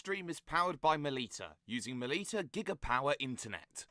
stream is powered by Melita, using Melita Gigapower Internet.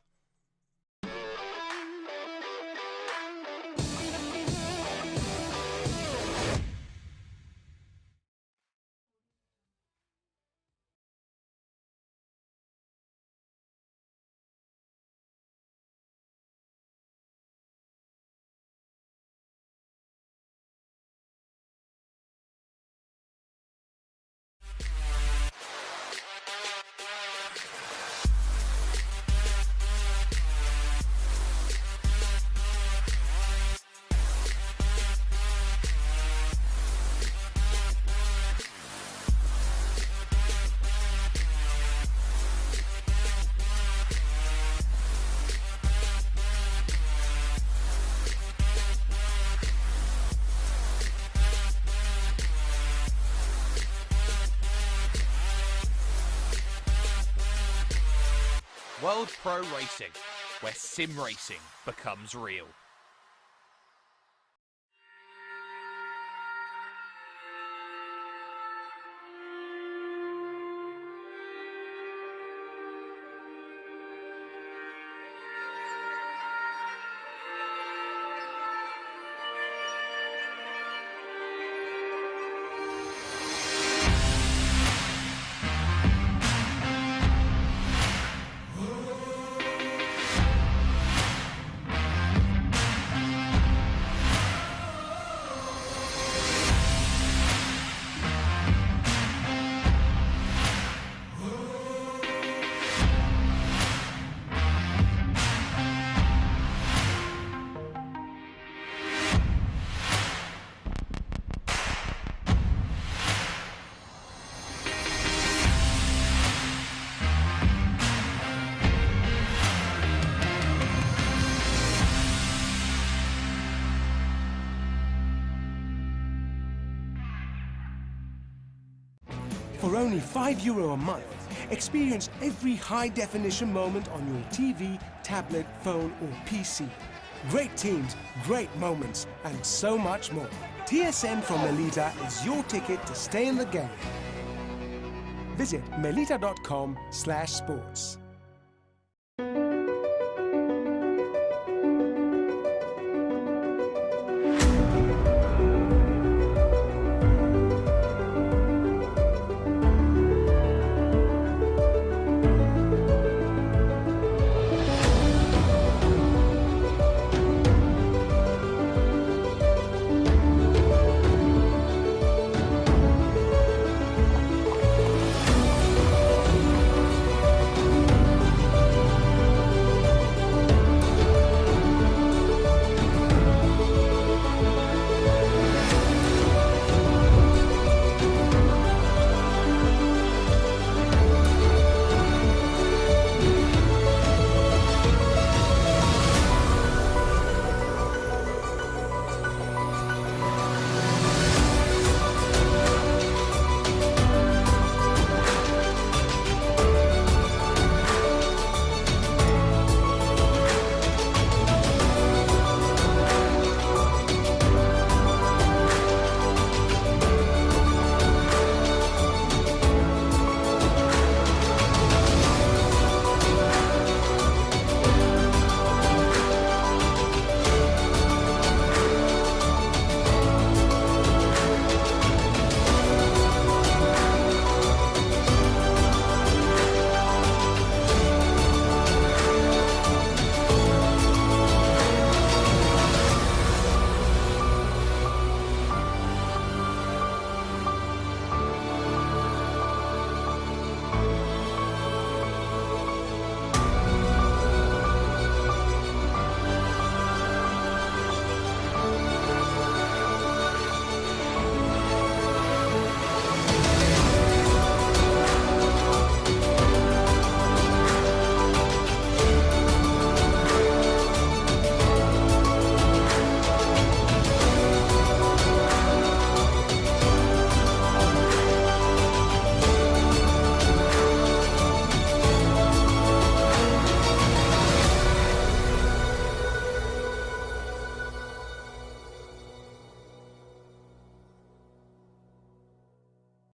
World Pro Racing, where sim racing becomes real. For only €5 a month, experience every high-definition moment on your TV, tablet, phone or PC. Great teams, great moments, and so much more. TSN from Melita is your ticket to stay in the game. Visit melita.com/sports.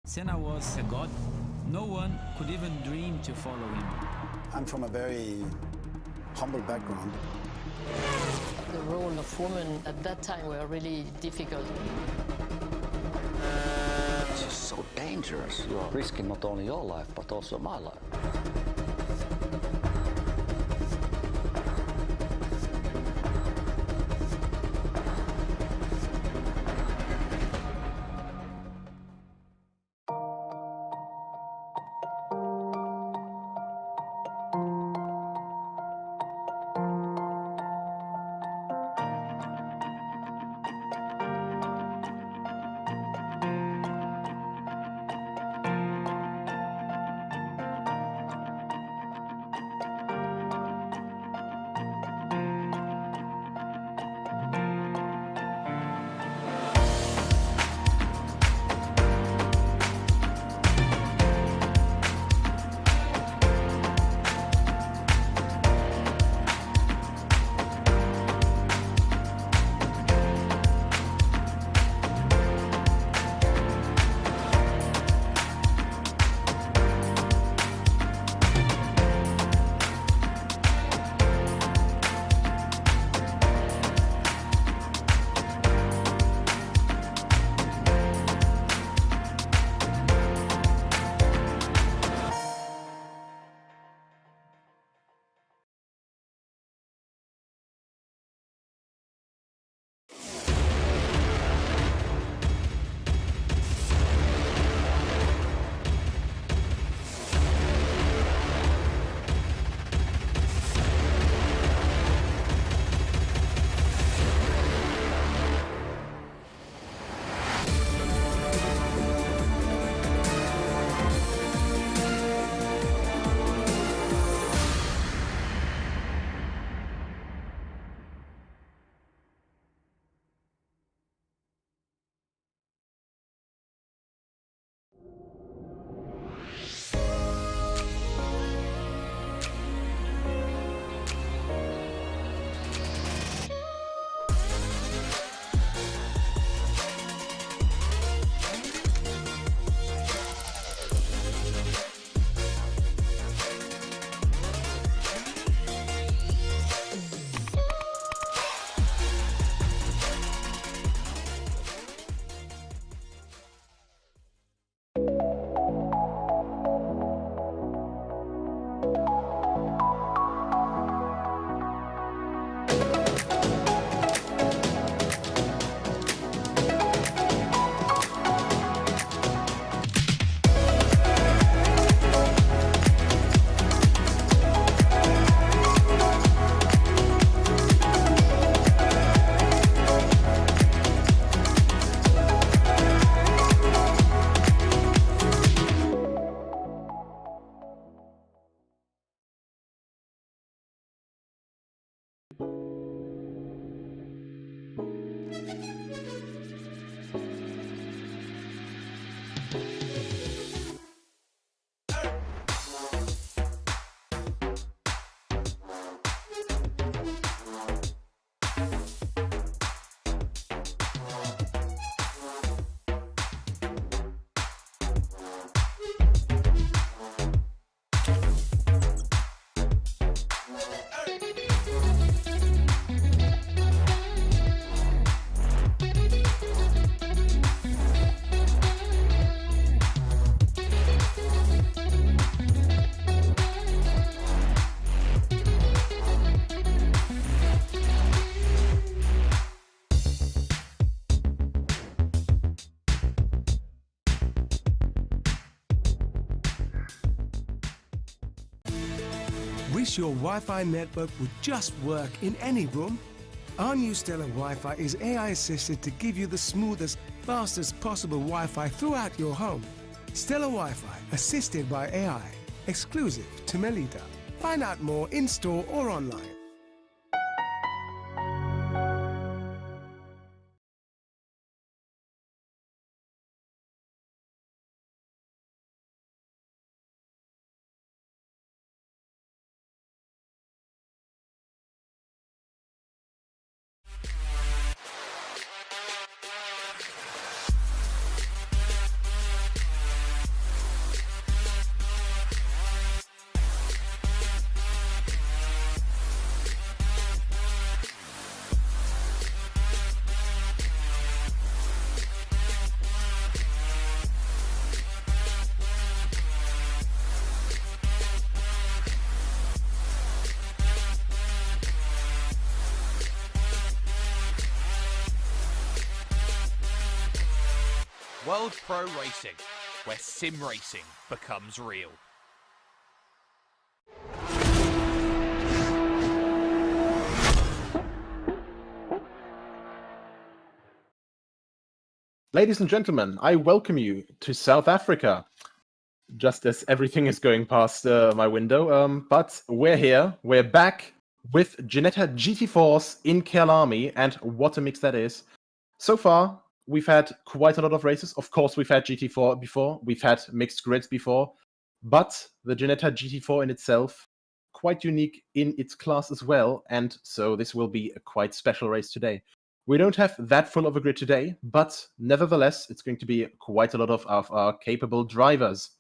Senna was a god No one could even dream to follow him. I'm from a very humble background. The role of women at that time were really difficult. It's just so dangerous. You are risking not only your life, but also my life. Wish your Wi-Fi network would just work in any room? Our new Stellar Wi-Fi is AI assisted to give you the smoothest, fastest possible Wi-Fi throughout your home. Stellar Wi-Fi, assisted by AI, exclusive to Melita. Find out more in-store or online. World Pro Racing, where sim racing becomes real. Ladies and gentlemen, I welcome you to South Africa. Just as everything is going past my window, but we're here, we're back with Ginetta GT4s in Kyalami, and what a mix that is. So far, we've had quite a lot of races. Of course, we've had GT4 before, we've had mixed grids before, but the Ginetta GT4 in itself, quite unique in its class as well, and so this will be a quite special race today. We don't have that full of a grid today, but nevertheless, it's going to be quite a lot of our capable drivers.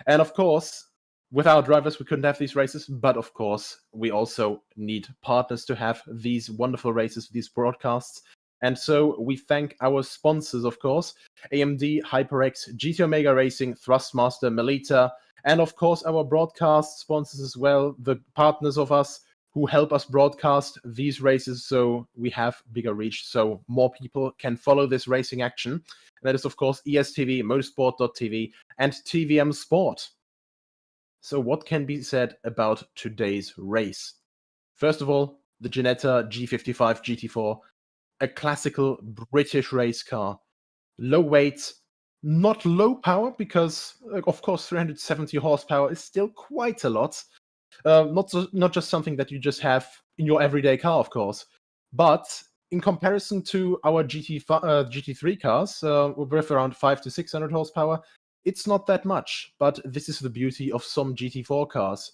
And of course, without drivers, we couldn't have these races, but of course, we also need partners to have these wonderful races, these broadcasts. And so we thank our sponsors, of course, AMD, HyperX, GT Omega Racing, Thrustmaster, Melita, and of course, our broadcast sponsors as well, the partners of us who help us broadcast these races so we have bigger reach, so more people can follow this racing action. And that is, of course, ESTV, Motorsport.tv, and TVM Sport. So what can be said about today's race? First of all, the Ginetta G55 GT4, a classical British race car. Low weight, not low power, because, of course, 370 horsepower is still quite a lot. Not just something that you just have in your everyday car, of course, but in comparison to our GT3 cars, with around 500 to 600 horsepower, it's not that much. But this is the beauty of some GT4 cars,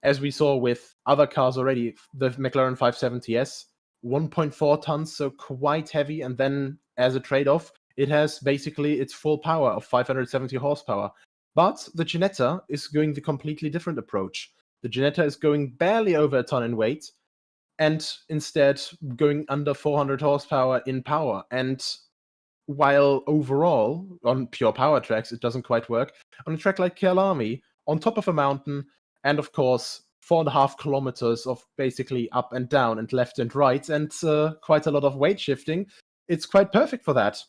as we saw with other cars already. The McLaren 570S, 1.4 tons, so quite heavy, and then as a trade-off, it has basically its full power of 570 horsepower. But the Ginetta is going the completely different approach. The Ginetta is going barely over a ton in weight, and instead going under 400 horsepower in power. And while overall, on pure power tracks, it doesn't quite work, on a track like Kyalami, on top of a mountain, and of course, 4.5 kilometers of basically up and down and left and right, and quite a lot of weight shifting, it's quite perfect for that.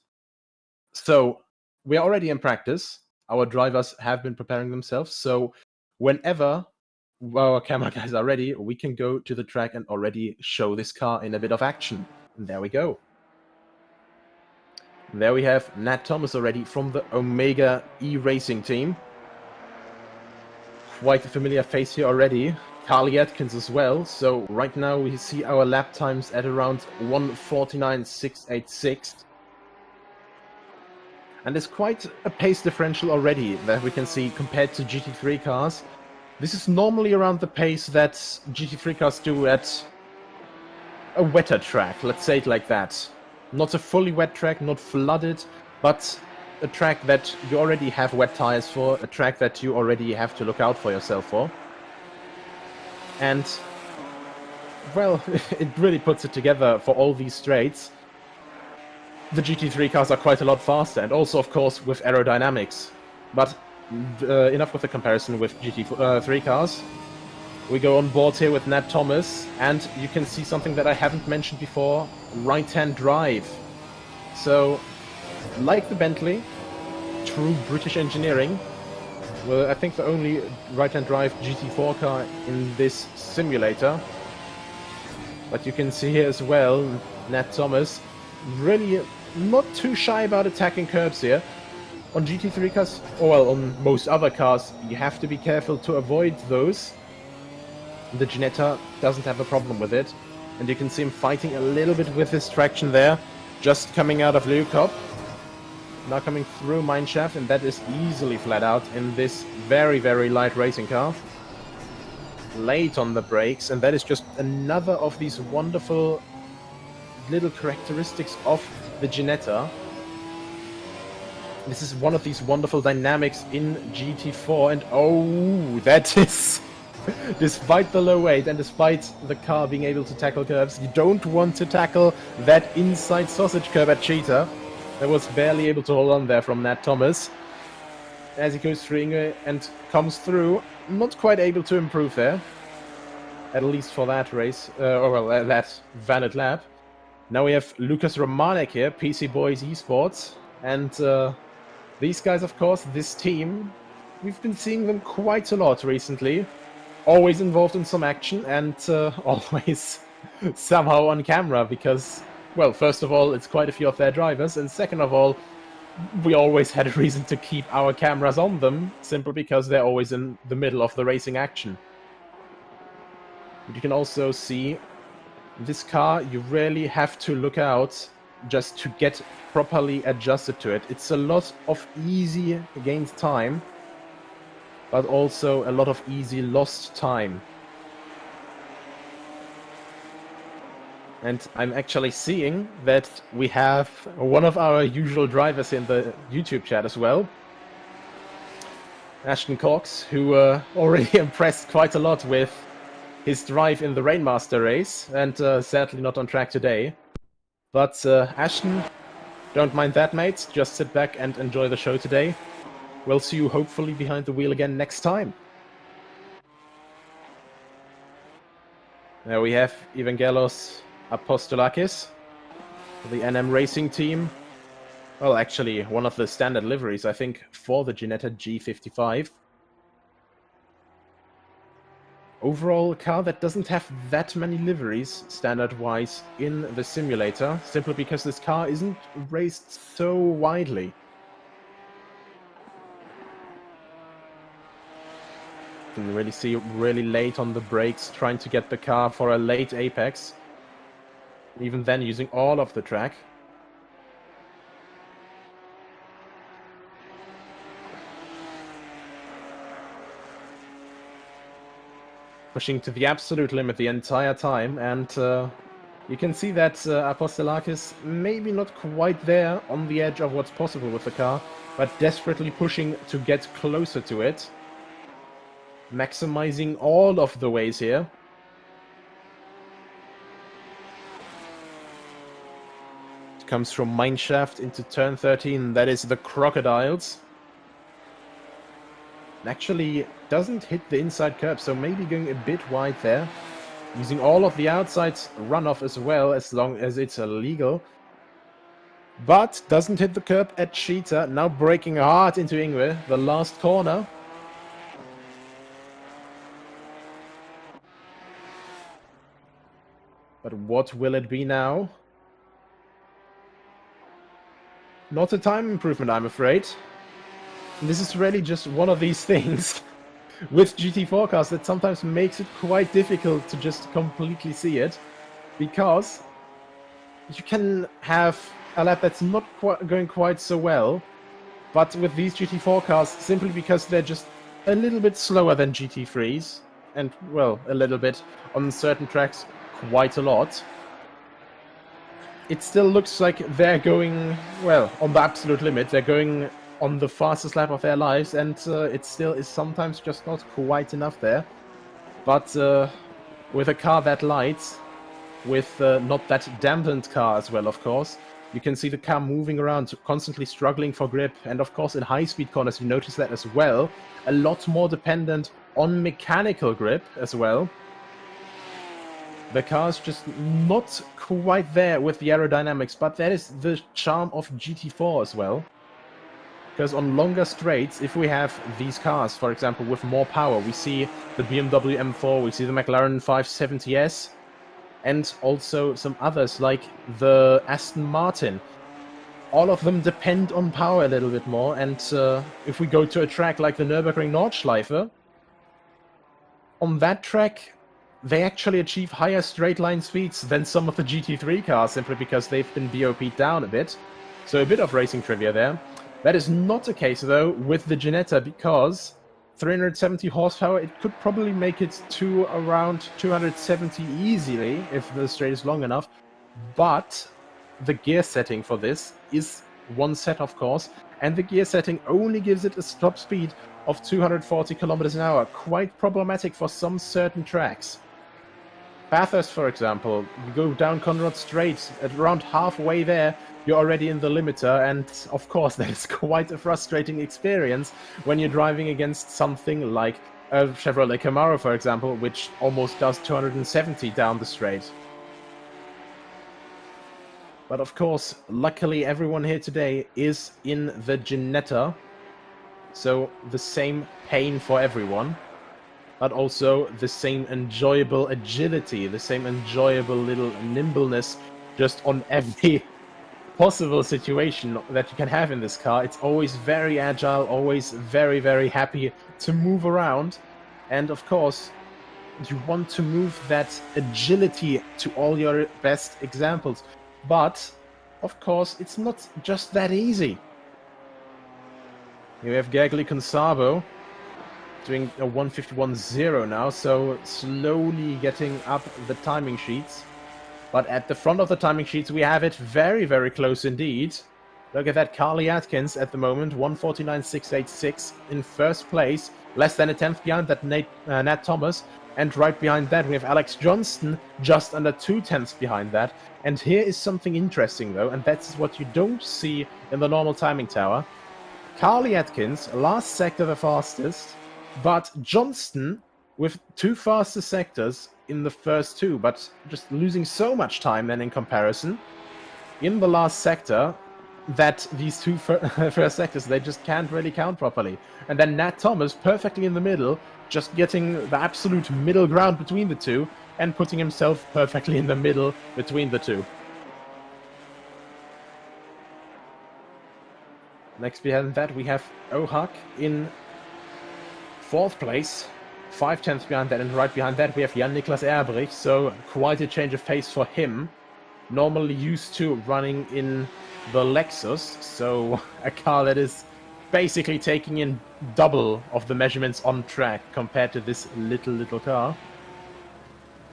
So, we're already in practice. Our drivers have been preparing themselves, so whenever our camera guys are ready, we can go to the track and already show this car in a bit of action. And there we go. There we have Nat Thomas already from the Omega E-Racing team. Quite a familiar face here already. Carly Atkins as well. So right now we see our lap times at around 1:49.686. And there's quite a pace differential already that we can see compared to GT3 cars. This is normally around the pace that GT3 cars do at a wetter track, let's say it like that. Not a fully wet track, not flooded, but a track that you already have wet tires for, a track that you already have to look out for yourself for. And, well, it really puts it together for all these straights. The GT3 cars are quite a lot faster, and also, of course, with aerodynamics. But enough with the comparison with GT3 cars. We go on board here with Nat Thomas, and you can see something that I haven't mentioned before, right-hand drive. So, like the Bentley, true British engineering, well, I think the only right-hand drive GT4 car in this simulator. But you can see here as well, Nat Thomas, really not too shy about attacking curbs here. On GT3 cars, or well, on most other cars, you have to be careful to avoid those. The Ginetta doesn't have a problem with it. And you can see him fighting a little bit with his traction there. Just coming out of Leeuwkop. Now coming through Mineshaft, and that is easily flat out in this very, very light racing car. Late on the brakes, and that is just another of these wonderful little characteristics of the Ginetta. This is one of these wonderful dynamics in GT4, and oh, that is... Despite the low weight and despite the car being able to tackle curves, you don't want to tackle that inside sausage curve at Cheetah. That was barely able to hold on there from Nat Thomas. As he goes through and comes through, not quite able to improve there. At least for that race, that valid lap. Now we have Lucas Romanek here, PC Boys Esports, and These guys, of course, this team, we've been seeing them quite a lot recently. Always involved in some action and always somehow on camera because, well, first of all, it's quite a few of their drivers, and second of all, we always had a reason to keep our cameras on them, simply because they're always in the middle of the racing action. But you can also see this car, you really have to look out just to get properly adjusted to it. It's a lot of easy gained time, but also a lot of easy lost time. And I'm actually seeing that we have one of our usual drivers in the YouTube chat as well, Ashton Cox, who already impressed quite a lot with his drive in the Rainmaster race, and sadly not on track today. But Ashton, don't mind that, mate. Just sit back and enjoy the show today. We'll see you hopefully behind the wheel again next time. There we have Evangelos Apostolakis, the NM Racing team. Well, actually, one of the standard liveries, I think, for the Ginetta G55. Overall, a car that doesn't have that many liveries, standard-wise, in the simulator, simply because this car isn't raced so widely. You can really see really late on the brakes, trying to get the car for a late apex. Even then, using all of the track. Pushing to the absolute limit the entire time, and you can see that Apostolakis maybe not quite there on the edge of what's possible with the car, but desperately pushing to get closer to it. Maximizing all of the ways here. Comes from Mineshaft into turn 13, that is the Crocodiles. Actually doesn't hit the inside curb, so maybe going a bit wide there. Using all of the outside runoff as well, as long as it's illegal. But doesn't hit the curb at Cheetah, now braking hard into Ingwe, the last corner. But what will it be now? Not a time improvement, I'm afraid. This is really just one of these things with GT4 cars that sometimes makes it quite difficult to just completely see it. Because you can have a lap that's not going quite so well, but with these GT4 cars, simply because they're just a little bit slower than GT3s, and, well, a little bit on certain tracks, quite a lot. It still looks like they're going, well, on the absolute limit. They're going on the fastest lap of their lives, and it still is sometimes just not quite enough there. But with a car that light, with not that dampened car as well, of course, you can see the car moving around, constantly struggling for grip. And of course, in high-speed corners, you notice that as well. A lot more dependent on mechanical grip as well. The car's just not quite there with the aerodynamics, but that is the charm of GT4 as well. Because on longer straights, if we have these cars, for example, with more power, we see the BMW M4, we see the McLaren 570S, and also some others like the Aston Martin. All of them depend on power a little bit more, and if we go to a track like the Nürburgring Nordschleife, on that track, they actually achieve higher straight line speeds than some of the GT3 cars, simply because they've been BOP'd down a bit. So a bit of racing trivia there. That is not the case, though, with the Ginetta, because 370 horsepower, it could probably make it to around 270 easily, if the straight is long enough. But the gear setting for this is one set, of course, and the gear setting only gives it a top speed of 240 kilometers an hour. Quite problematic for some certain tracks. Bathurst, for example, you go down Conrad Straight, at around halfway there, you're already in the limiter, and of course that is quite a frustrating experience when you're driving against something like a Chevrolet Camaro, for example, which almost does 270 down the straight. But of course, luckily everyone here today is in the Ginetta. So the same pain for everyone. But also the same enjoyable agility, the same enjoyable little nimbleness just on every possible situation that you can have in this car. It's always very agile, always very, very happy to move around. And of course, you want to move that agility to all your best examples. But, of course, it's not just that easy. Here we have Gergely Consabo doing a 151.0 now, so slowly getting up the timing sheets. But at the front of the timing sheets, we have it very, very close indeed. Look at that, Carly Atkins at the moment, 149.686 in first place, less than a tenth behind that Nat Thomas. And right behind that, we have Alex Johnston, just under 2/10 behind that. And here is something interesting, though, and that's what you don't see in the normal timing tower. Carly Atkins, last sector the fastest, but Johnston with 2 fastest sectors in the first 2, but just losing so much time then in comparison in the last sector that these 2 first sectors, they just can't really count properly. And then Nat Thomas perfectly in the middle, just getting the absolute middle ground between the 2 and putting himself perfectly in the middle between the 2. Next behind that we have Ohak in 4th place, 5/10 behind that, and right behind that we have Jan-Niklas Erbrich, so quite a change of pace for him. Normally used to running in the Lexus, so a car that is basically taking in double of the measurements on track compared to this little car.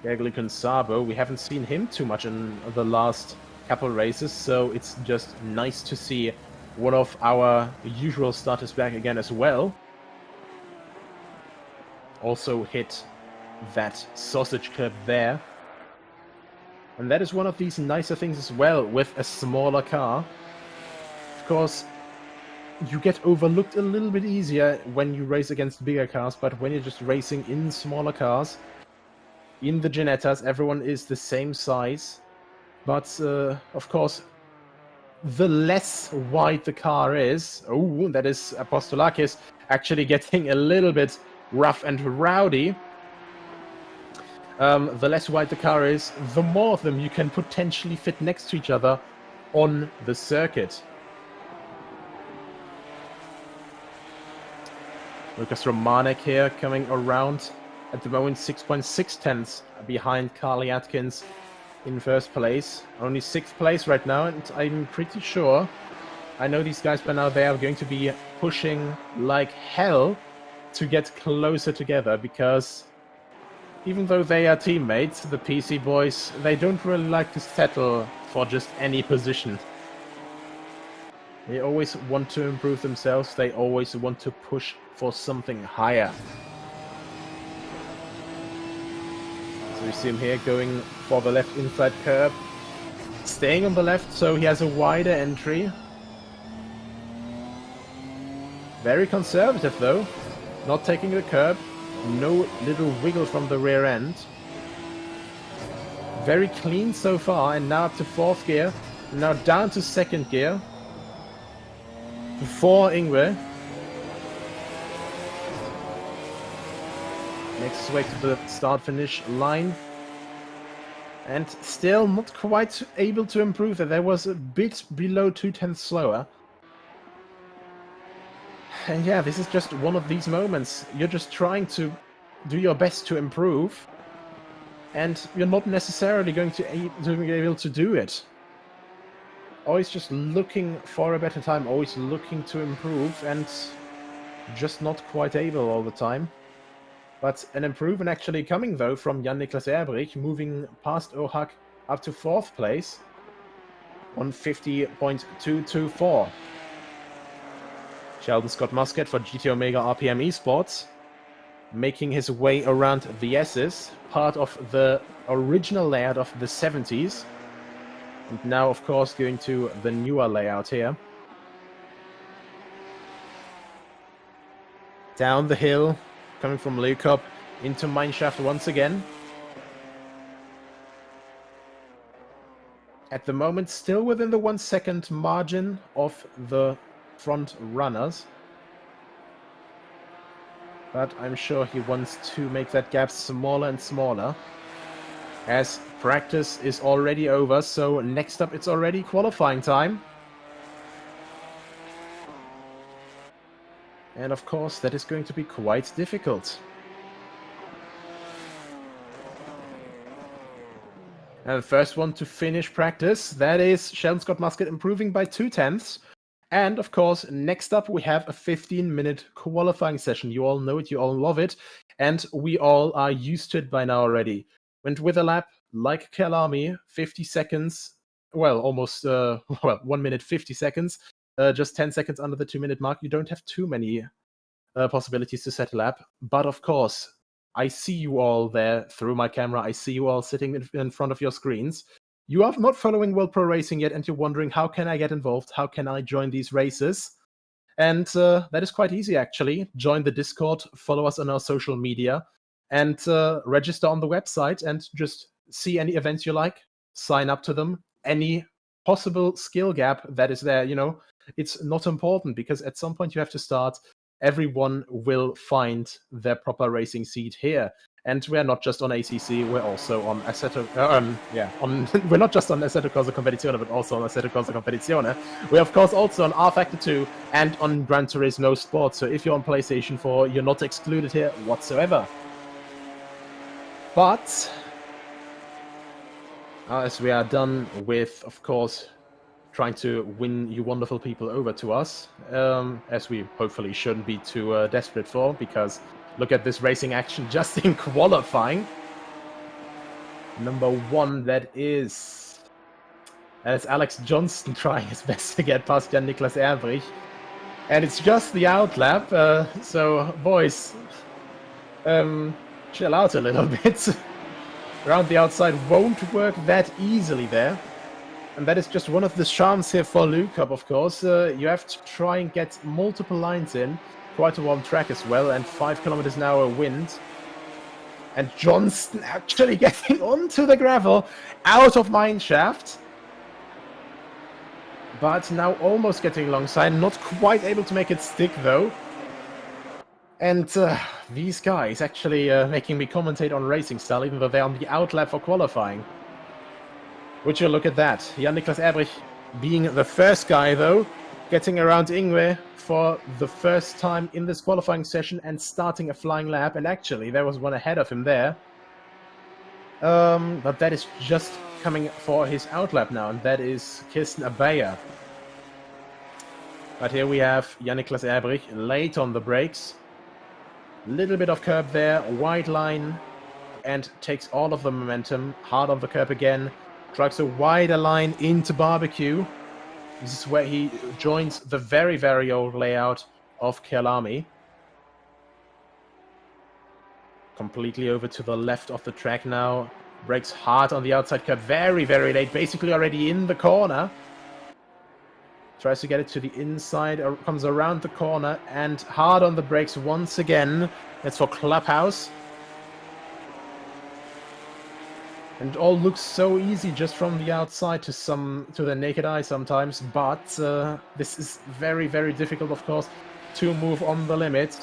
Gergely Consabo, we haven't seen him too much in the last couple races, so it's just nice to see one of our usual starters back again as well. Also hit that sausage clip there. And that is one of these nicer things as well with a smaller car. Of course, you get overlooked a little bit easier when you race against bigger cars, but when you're just racing in smaller cars, in the Ginettas, everyone is the same size. But, of course, the less wide the car is... Oh, that is Apostolakis actually getting a little bit rough and rowdy. The less wide the car is, the more of them you can potentially fit next to each other on the circuit. Lucas Romanek here coming around at the moment, 6.6 behind Carly Atkins in first place. Only 6th place right now, and I'm pretty sure, I know these guys by now, they are going to be pushing like hell to get closer together, because even though they are teammates, the PC boys, they don't really like to settle for just any position. They always want to improve themselves, they always want to push for something higher. So we see him here going for the left inside curb, staying on the left so he has a wider entry. Very conservative though, not taking the curb. No little wiggle from the rear end. Very clean so far, and now up to 4th gear. Now down to 2nd gear. For Ingwe. Makes his way to the start-finish line. And still not quite able to improve it. There was a bit below 2/10 slower. And yeah, this is just one of these moments. You're just trying to do your best to improve, and you're not necessarily going to be able to do it. Always just looking for a better time, always looking to improve, and just not quite able all the time. But an improvement actually coming though from Jan-Niklas Erbrich, moving past Ohak up to 4th place on 50.224. Sheldon Scott Muscat for GT Omega RPM Esports, making his way around the S's, part of the original layout of the 70s, and now of course going to the newer layout here. Down the hill, coming from Leukop into Mineshaft once again. At the moment, still within the 1 second margin of the front runners. But I'm sure he wants to make that gap smaller and smaller. As practice is already over, so next up it's already qualifying time. And of course, that is going to be quite difficult. And the first one to finish practice, that is Sheldon Scott Muscat improving by 2/10. And of course, next up we have a 15-minute qualifying session. You all know it, you all love it, and we all are used to it by now already. And with a lap like Kyalami, 50 seconds, well, almost, 1 minute 50 seconds, just 10 seconds under the 2-minute mark, you don't have too many possibilities to set a lap. But of course, I see you all there through my camera. I see you all sitting in front of your screens. You are not following World Pro Racing yet, and you're wondering, how can I get involved? How can I join these races? And that is quite easy, actually. Join the Discord, follow us on our social media, and register on the website and just see any events you like, sign up to them. Any possible skill gap that is there, you know, it's not important, because at some point you have to start. Everyone will find their proper racing seat here. And we're not just on ACC, we're also on Assetto, we're not just on Assetto Corsa Competizione, but also on Assetto Corsa Competizione. We're of course also on R Factor 2 and on Gran Turismo Sport. So if you're on PlayStation 4, you're not excluded here whatsoever. But as we are done with, of course, trying to win you wonderful people over to us, as we hopefully shouldn't be too desperate for, because look at this racing action just in qualifying. Number 1, that is Alex Johnston trying his best to get past Jan-Niklas Erbrich. And it's just the outlap, so boys, chill out a little bit. Around the outside won't work that easily there. And that is just one of the charms here for Luke Cup, of course. You have to try and get multiple lines in. Quite a warm track as well, and 5 kilometers an hour wind. And Johnston actually getting onto the gravel, out of mineshaft. But now almost getting alongside, not quite able to make it stick though. And these guys actually making me commentate on racing style, even though they're on the outlap for qualifying. Would you look at that? Jan-Niklas Erbrich being the first guy, though, getting around Ingwe for the first time in this qualifying session and starting a flying lap. And actually, there was one ahead of him there. But that is just coming for his outlap now, and that is Kirsten Abaya. But here we have Jan-Niklas Erbrich late on the brakes. Little bit of curb there, wide line, and takes all of the momentum. Hard on the curb again. Drives a wider line into barbecue. This is where he joins the very, very old layout of Kyalami. Completely over to the left of the track now. Brakes hard on the outside curb. Very, very late. Basically already in the corner. Tries to get it to the inside. Comes around the corner and hard on the brakes once again. That's for Clubhouse. And it all looks so easy just from the outside to the naked eye sometimes, but this is very, very difficult, of course, to move on the limit.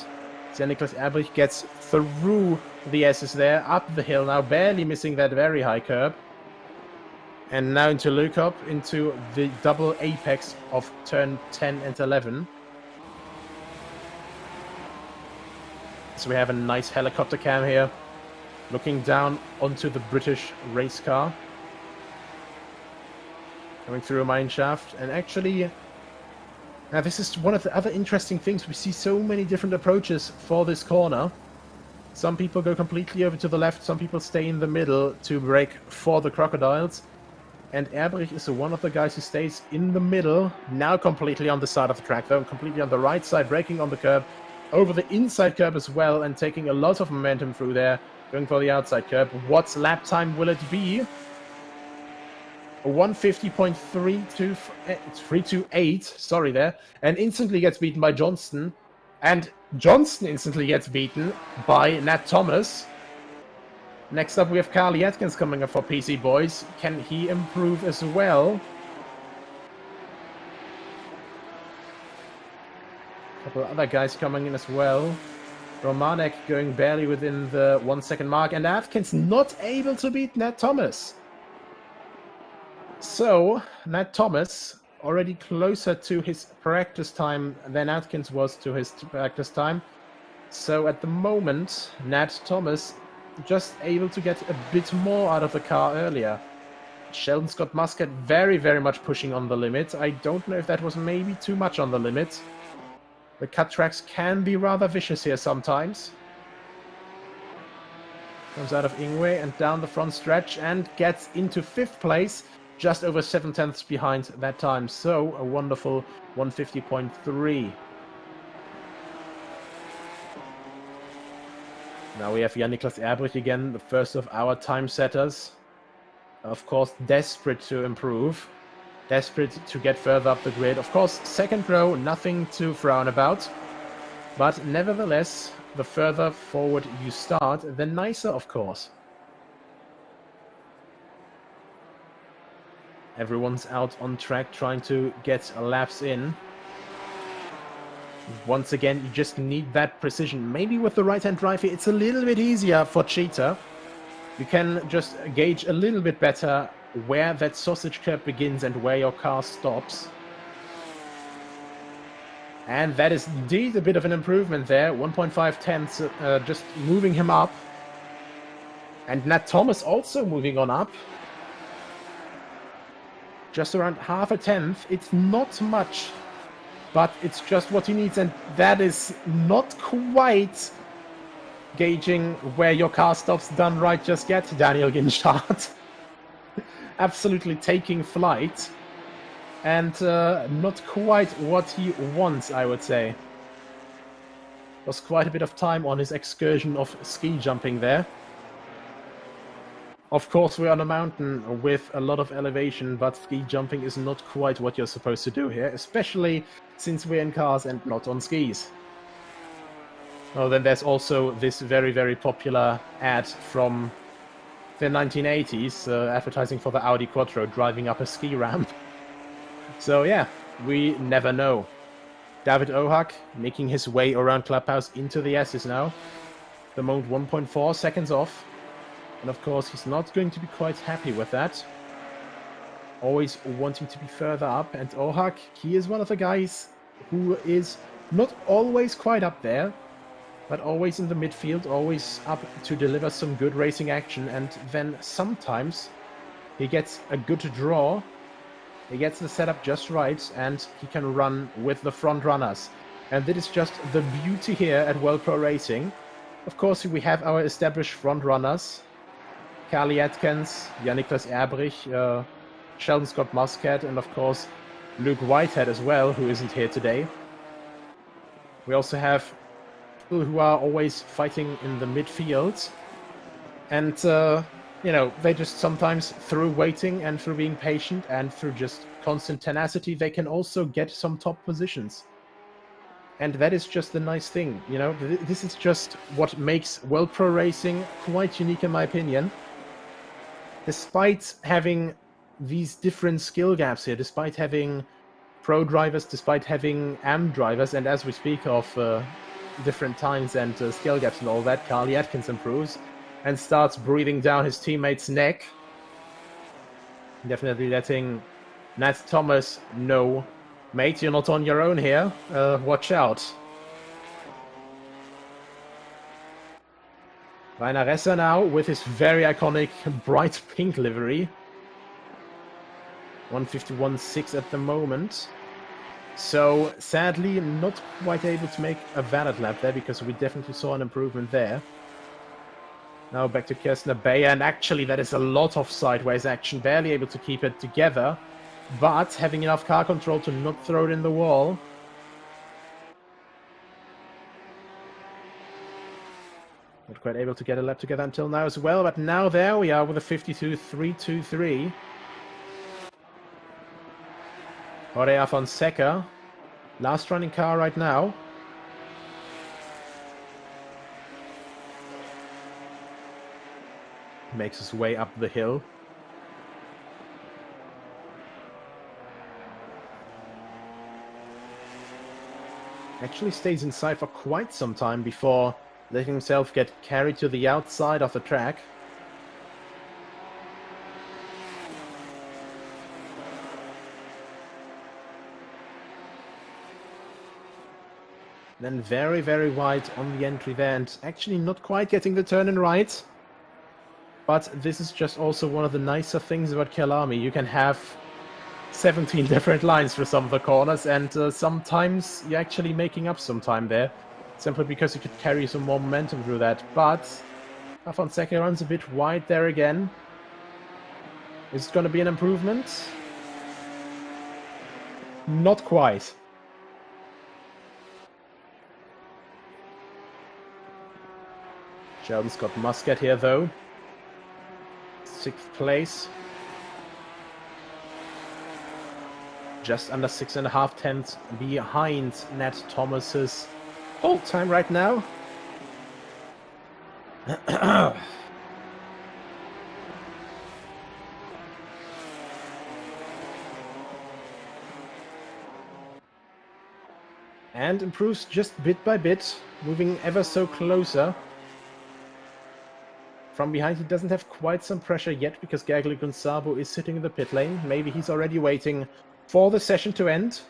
Jan-Niklas Erbrich gets through the S's there, up the hill now, barely missing that very high curb. And now into Lukop, into the double apex of turn 10 and 11. So we have a nice helicopter cam here. Looking down onto the British race car. Going through a mine shaft. And actually, now this is one of the other interesting things. We see so many different approaches for this corner. Some people go completely over to the left. Some people stay in the middle to brake for the crocodiles. And Erbrich is one of the guys who stays in the middle. Now completely on the side of the track, though. Completely on the right side, braking on the curb. Over the inside curb as well. And taking a lot of momentum through there. Going for the outside curb. What lap time will it be? 150.328, sorry there. And instantly gets beaten by Johnston. And Johnston instantly gets beaten by Nat Thomas. Next up, we have Carly Atkins coming up for PC Boys. Can he improve as well? A couple other guys coming in as well. Romanek going barely within the 1 second mark, and Atkins not able to beat Nat Thomas. So, Nat Thomas already closer to his practice time than Atkins was to his practice time. So at the moment, Nat Thomas just able to get a bit more out of the car earlier. Sheldon Scott Muscat very, very much pushing on the limit. I don't know if that was maybe too much on the limit. The cut tracks can be rather vicious here sometimes. Comes out of Ingwe and down the front stretch and gets into 5th place. Just over 7 tenths behind that time. So a wonderful 150.3. Now we have Jan-Niklas Erbrich again, the first of our time setters. Of course, desperate to improve. Desperate to get further up the grid. Of course, second row, nothing to frown about. But nevertheless, the further forward you start, the nicer, of course. Everyone's out on track trying to get laps in. Once again, you just need that precision. Maybe with the right-hand drive here, it's a little bit easier for Cheetah. You can just gauge a little bit better where that sausage curve begins and where your car stops. And that is indeed a bit of an improvement there. 1.5 tenths, just moving him up. And Nat Thomas also moving on up. Just around half a tenth. It's not much, but it's just what he needs, and that is not quite gauging where your car stops done right just yet, Daniel Ginchard. Absolutely taking flight, and not quite what he wants, I would say. Was quite a bit of time on his excursion of ski jumping there. Of course, we're on a mountain with a lot of elevation, but ski jumping is not quite what you're supposed to do here, especially since we're in cars and not on skis. Oh, then there's also this very, very popular ad from the 1980s, advertising for the Audi Quattro driving up a ski ramp. So yeah, we never know. David Ohak making his way around Clubhouse into the S's now. The moment 1.4 seconds off. And of course, he's not going to be quite happy with that. Always wanting to be further up. And Ohak, he is one of the guys who is not always quite up there, but always in the midfield, always up to deliver some good racing action. And then sometimes he gets a good draw. He gets the setup just right, and he can run with the front runners. And that is just the beauty here at World Pro Racing. Of course, we have our established front runners. Carly Atkins, Jan-Niklas Erbrich, Sheldon Scott Muscat, and of course Luke Whitehead as well, who isn't here today. We also have people who are always fighting in the midfield. And, you know, they just sometimes, through waiting and through being patient and through just constant tenacity, they can also get some top positions. And that is just the nice thing, you know. This is just what makes World Pro Racing quite unique in my opinion. Despite having these different skill gaps here, despite having pro drivers, despite having AM drivers, and as we speak of different times and skill gaps and all that, Carly Atkins improves and starts breathing down his teammate's neck. Definitely letting Nat Thomas know, mate, you're not on your own here, watch out. Rainer Resser now with his very iconic bright pink livery. 151.6 at the moment. So sadly not quite able to make a valid lap there, because we definitely saw an improvement there. Now back to Kirsten Bayer, and actually that is a lot of sideways action, barely able to keep it together, but having enough car control to not throw it in the wall. Not quite able to get a lap together until now as well, but now there we are with a 52.323. Jorge Fonseca, last running car right now. Makes his way up the hill. Actually stays inside for quite some time before letting himself get carried to the outside of the track. Then very, very wide on the entry there, and actually not quite getting the turn in right. But this is just also one of the nicer things about Kyalami. You can have 17 different lines for some of the corners, and sometimes you're actually making up some time there, simply because you could carry some more momentum through that. But Fonseca runs a bit wide there again. Is it going to be an improvement? Not quite. Sheldon's got Muscat here though. 6th place. Just under 6.5 tenths behind Nat Thomas's hold time right now. And improves just bit by bit, moving ever so closer. From behind, he doesn't have quite some pressure yet because Gaglic Gonzabo is sitting in the pit lane. Maybe he's already waiting for the session to end.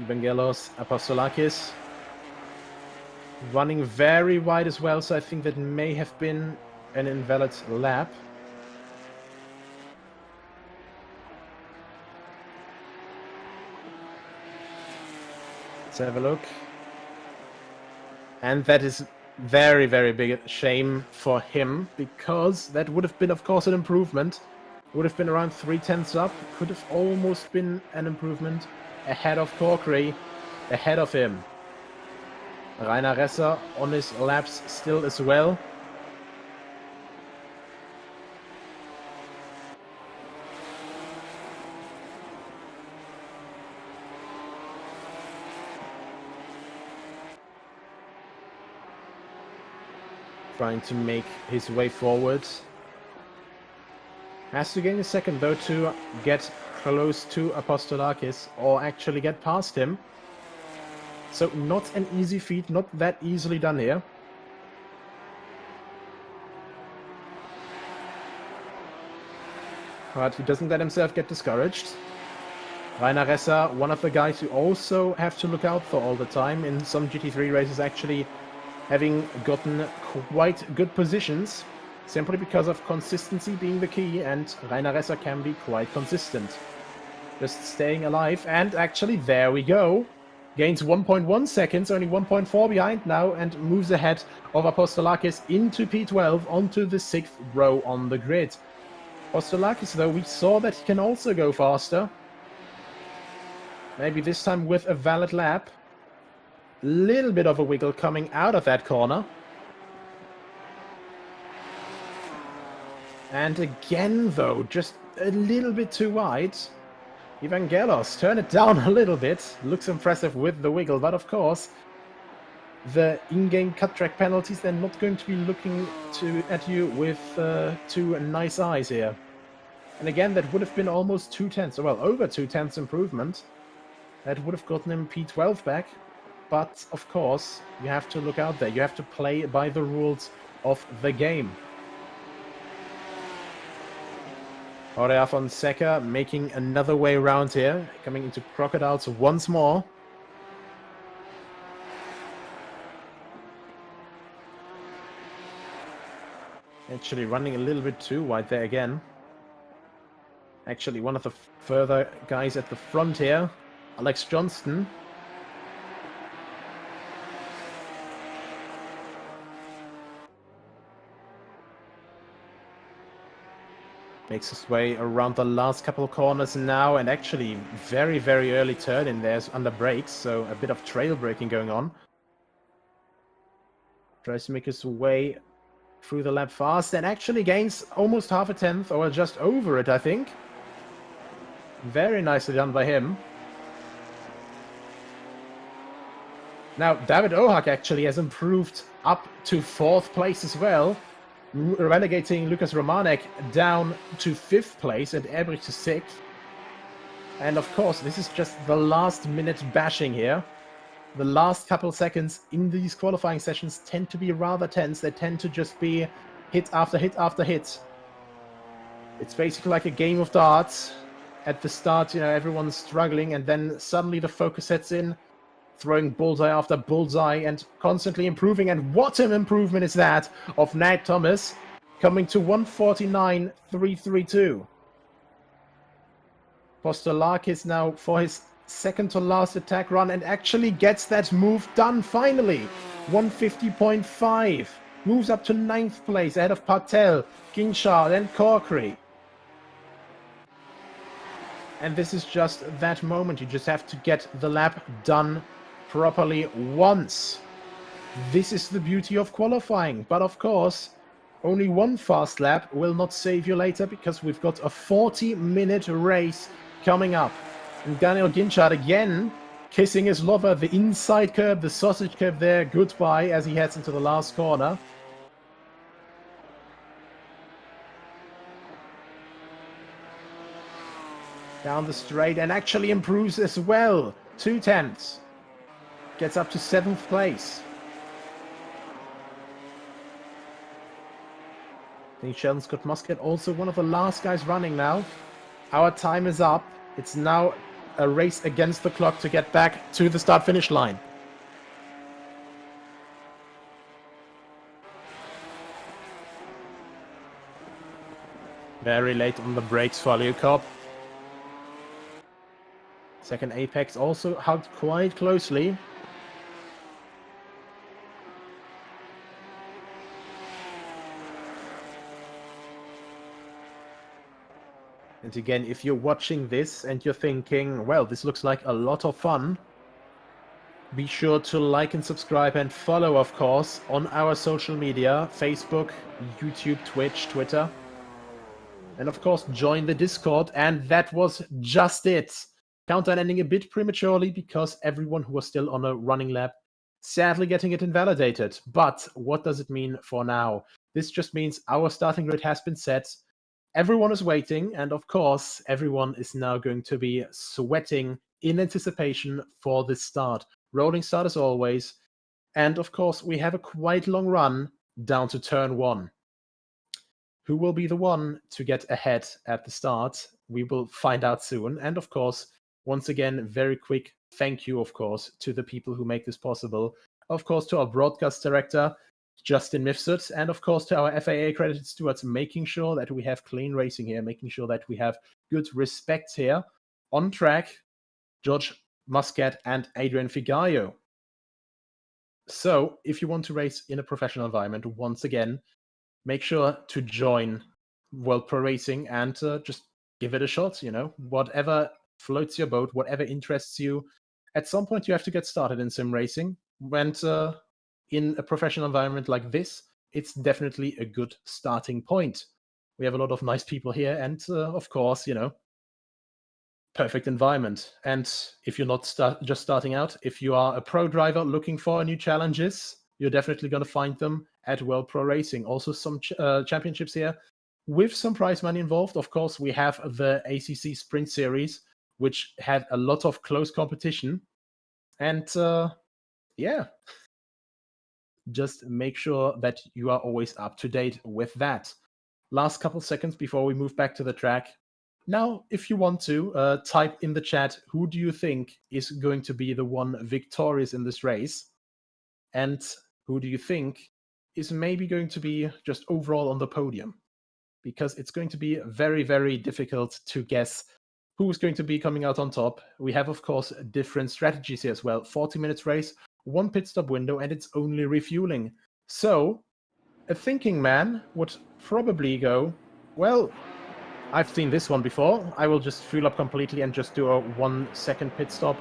Evangelos Apostolakis running very wide as well, so I think that may have been an invalid lap. Let's have a look. And that is very, very big shame for him, because that would have been, of course, an improvement. Would have been around 3 tenths up. Could have almost been an improvement ahead of Corkery, ahead of him. Rainer Resser on his laps still as well. Trying to make his way forward. Has to gain a second though to get close to Apostolakis, or actually get past him. So not an easy feat, not that easily done here. But he doesn't let himself get discouraged. Rainer Resser, one of the guys you also have to look out for all the time in some GT3 races, actually having gotten quite good positions, simply because of consistency being the key, and Rainer Resser can be quite consistent. Just staying alive, and actually there we go. Gains 1.1 seconds, only 1.4 behind now, and moves ahead of Apostolakis into P12 onto the 6th row on the grid. Apostolakis though, we saw that he can also go faster. Maybe this time with a valid lap. Little bit of a wiggle coming out of that corner. And again though, just a little bit too wide. Evangelos, turn it down a little bit. Looks impressive with the wiggle, but of course the in-game cut track penalties, they're not going to be looking at you with two nice eyes here. And again, that would have been almost 2 tenths, well, over 2 tenths improvement. That would have gotten him P12 back. But, of course, you have to look out there. You have to play by the rules of the game. Jorge Fonseca making another way around here. Coming into Crocodiles once more. Actually running a little bit too wide there again. Actually, one of the further guys at the front here, Alex Johnston. Makes his way around the last couple of corners now, and actually very, very early turn in there under brakes, so a bit of trail braking going on. Tries to make his way through the lap fast, and actually gains almost half a tenth, or just over it, I think. Very nicely done by him. Now, David Ohak actually has improved up to 4th place as well, relegating Lukas Romanek down to 5th place and Ebrich to 6th. And of course, this is just the last minute bashing here. The last couple seconds in these qualifying sessions tend to be rather tense. They tend to just be hit after hit after hit. It's basically like a game of darts. At the start, you know, everyone's struggling, and then suddenly the focus sets in, throwing bullseye after bullseye and constantly improving. And what an improvement is that of Nat Thomas, coming to 149.332. Postolakis now for his second to last attack run and actually gets that move done finally. 150.5. Moves up to 9th place ahead of Patel, Ginchard and Corkery. And this is just that moment. You just have to get the lap done properly once. This is the beauty of qualifying. But of course, only one fast lap will not save you later, because we've got a 40-minute race coming up. And Daniel Ginchard again kissing his lover, the inside curb, the sausage curb there, goodbye as he heads into the last corner. Down the straight and actually improves as well. 2/10. Gets up to 7th place. I think Sheldon Scott Muscat also one of the last guys running now. Our time is up. It's now a race against the clock to get back to the start-finish line. Very late on the brakes for Leo Cobb. Second apex also hugged quite closely. And again, if you're watching this and you're thinking, well, this looks like a lot of fun, be sure to like and subscribe and follow, of course, on our social media, Facebook, YouTube, Twitch, Twitter. And of course, join the Discord. And that was just it. Countdown ending a bit prematurely because everyone who was still on a running lap sadly getting it invalidated. But what does it mean for now? This just means our starting grid has been set. Everyone is waiting, and of course, everyone is now going to be sweating in anticipation for this start. Rolling start as always. And of course, we have a quite long run down to turn 1. Who will be the one to get ahead at the start? We will find out soon. And of course, once again, very quick thank you, of course, to the people who make this possible. Of course, to our broadcast director, Justin Mifsud, and of course to our FAA accredited stewards, making sure that we have clean racing here, making sure that we have good respect here. On track, George Muscat and Adrian Figallo. So, if you want to race in a professional environment, once again, make sure to join World Pro Racing and just give it a shot, you know, whatever floats your boat, whatever interests you. At some point, you have to get started in sim racing. And in a professional environment like this, it's definitely a good starting point. We have a lot of nice people here, and of course, you know, perfect environment. And if you're not just starting out, if you are a pro driver looking for new challenges, you're definitely going to find them at World Pro Racing. Also some championships here with some prize money involved. Of course, we have the ACC Sprint Series, which had a lot of close competition. And yeah, just make sure that you are always up to date with that. Last couple seconds before we move back to the track. Now, if you want to, type in the chat, who do you think is going to be the one victorious in this race? And who do you think is maybe going to be just overall on the podium? Because it's going to be very, very difficult to guess who's going to be coming out on top. We have, of course, different strategies here as well. 40 minutes race, 1 pit stop window, and it's only refueling. So, a thinking man would probably go, well, I've seen this one before. I will just fuel up completely and just do a 1 second pit stop,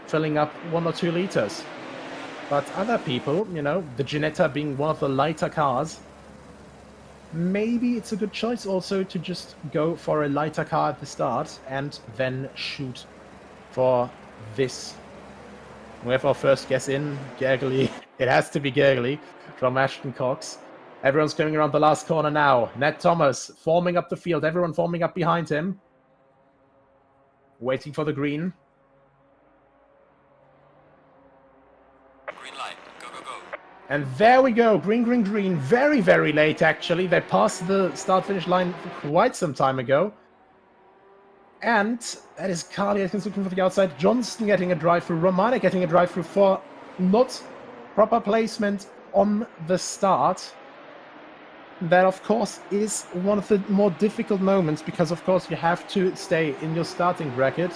filling up 1 or 2 liters. But other people, you know, the Ginetta being one of the lighter cars, maybe it's a good choice also to just go for a lighter car at the start and then shoot for this We have our first guess in. Gergely. It has to be Gergely from Ashton Cox. Everyone's coming around the last corner now. Ned Thomas forming up the field. Everyone forming up behind him. Waiting for the green. Green light. Go, go, go. And there we go. Green, green, green. Very, very late, actually. They passed the start-finish line quite some time ago. And that is Carly Atkins looking for the outside. Johnston getting a drive-through. Romana getting a drive-through for not proper placement on the start. That, of course, is one of the more difficult moments because, of course, you have to stay in your starting bracket.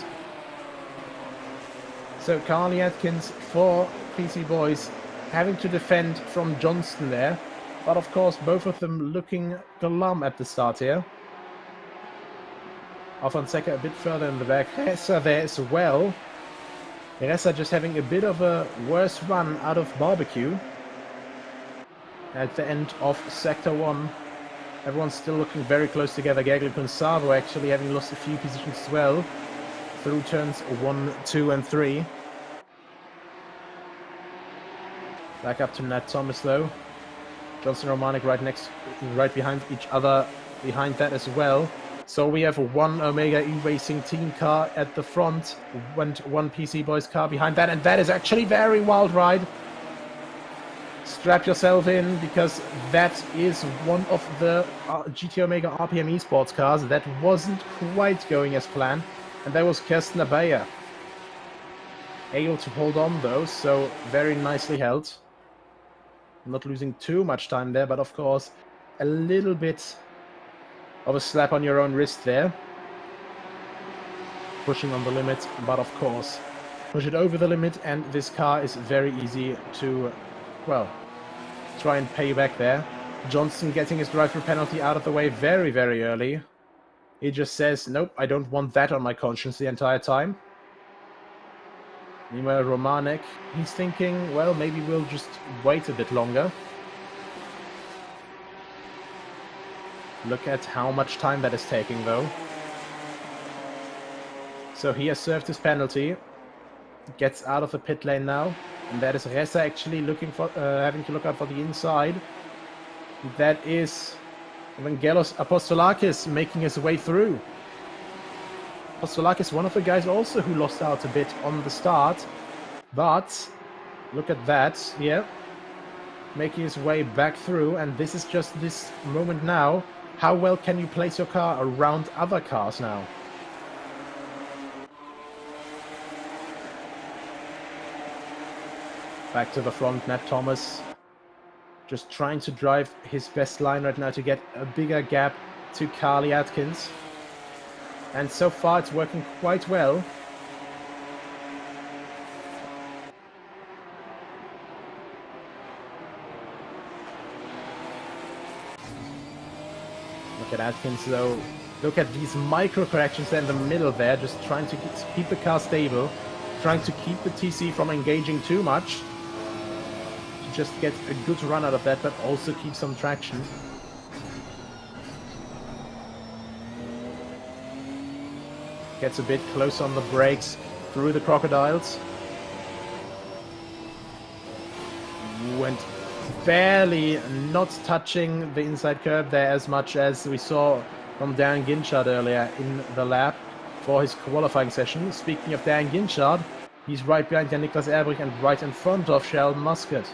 So Carly Atkins for PC Boys having to defend from Johnston there. But, of course, both of them looking glum at the start here. Fonseca a bit further in the back. Ressa there as well. Ressa just having a bit of a worse run out of barbecue. At the end of Sector 1. Everyone's still looking very close together. Gergely Consavo actually having lost a few positions as well. Through turns 1, 2 and 3. Back up to Nat Thomas though. Johnson Romanik right behind each other. Behind that as well. So we have one Omega E-Racing team car at the front, and one PC Boys car behind that, and that is actually very wild ride. Strap yourself in, because that is one of the GT Omega RPM Esports cars that wasn't quite going as planned, and that was Kirsten Abaya. Able to hold on though, so very nicely held. Not losing too much time there, but of course a little bit of a slap on your own wrist there. Pushing on the limit, but of course push it over the limit, and this car is very easy to, well, try and pay back there. Johnson getting his drive-through penalty out of the way very, very early. He just says, nope, I don't want that on my conscience the entire time. Meanwhile, Romanek, he's thinking, well, maybe we'll just wait a bit longer. Look at how much time that is taking, though. So he has served his penalty. Gets out of the pit lane now. And that is Ressa actually looking for, having to look out for the inside. That is Evangelos Apostolakis making his way through. Apostolakis, one of the guys also who lost out a bit on the start. But look at that here. Making his way back through. And this is just this moment now. How well can you place your car around other cars now? Back to the front, Nat Thomas. Just trying to drive his best line right now to get a bigger gap to Carly Atkins. And so far it's working quite well. Look at Atkins though. Look at these micro corrections there in the middle there, just trying to keep the car stable, trying to keep the TC from engaging too much. To just get a good run out of that, but also keep some traction. Gets a bit close on the brakes through the crocodiles. Went barely not touching the inside curb there as much as we saw from Darren Ginchard earlier in the lap for his qualifying session. Speaking of Darren Ginchard, he's right behind Jan-Niklas Erbrich and right in front of Sheldon Muscat.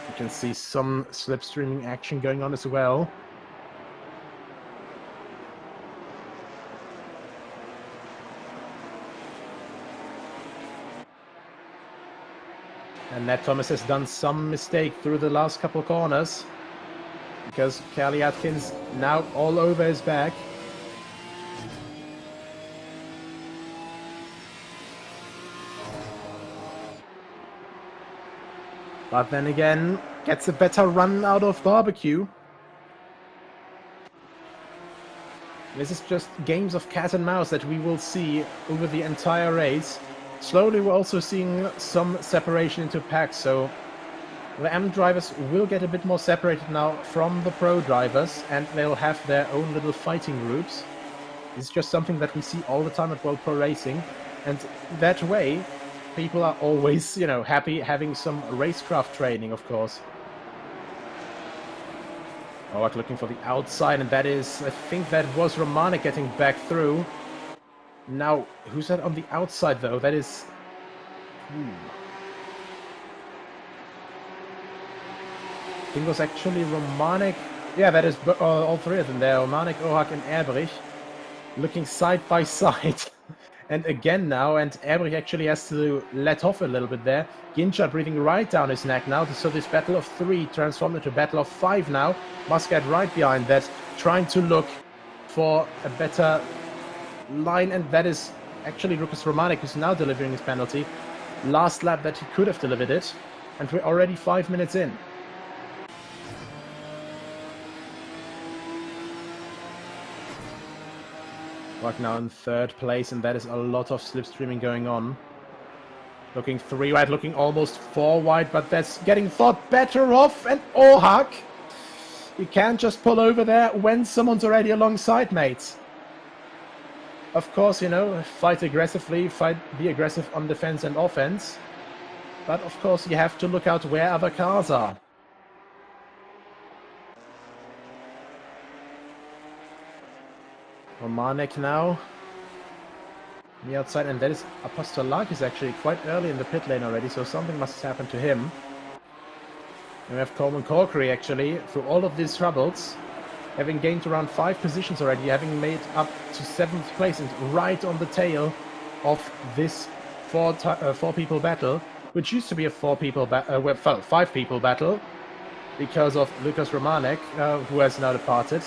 You can see some slipstreaming action going on as well. And Nat Thomas has done some mistake through the last couple of corners, because Carly Atkins now all over his back. But then again, gets a better run out of barbecue. This is just games of cat and mouse that we will see over the entire race. Slowly we're also seeing some separation into packs, so the M drivers will get a bit more separated now from the pro drivers, and they'll have their own little fighting groups. It's just something that we see all the time at World Pro Racing. And that way, people are always, you know, happy having some racecraft training, of course. Orhak looking for the outside, and that is, I think that was Romanek getting back through. Now, who's that on the outside, though? That is... I think it was actually Romanek. Yeah, that is all three of them there. Romanek, Orhak, and Erbrich looking side by side. And again now, and Erbrich actually has to let off a little bit there. Ginetta breathing right down his neck now. So this battle of 3 transformed into a battle of 5 now. Muscat right behind that, trying to look for a better line. And that is actually Lucas Romanek, who's now delivering his penalty. Last lap that he could have delivered it. And we're already 5 minutes in. Right now in 3rd place, and that is a lot of slipstreaming going on. Looking 3 wide, looking almost 4 wide, but that's getting thought better off. And Orhak, you can't just pull over there when someone's already alongside, mates. Of course, you know, fight aggressively, be aggressive on defense and offense. But of course, you have to look out where other cars are. Romanek now on the outside, and that is Apostolakis actually quite early in the pit lane already, so something must have happened to him. And we have Coleman Corkery actually, through all of these troubles, having gained around 5 positions already, having made up to 7th place and right on the tail of this 4-people battle, which used to be a 5-people battle because of Lucas Romanek, who has now departed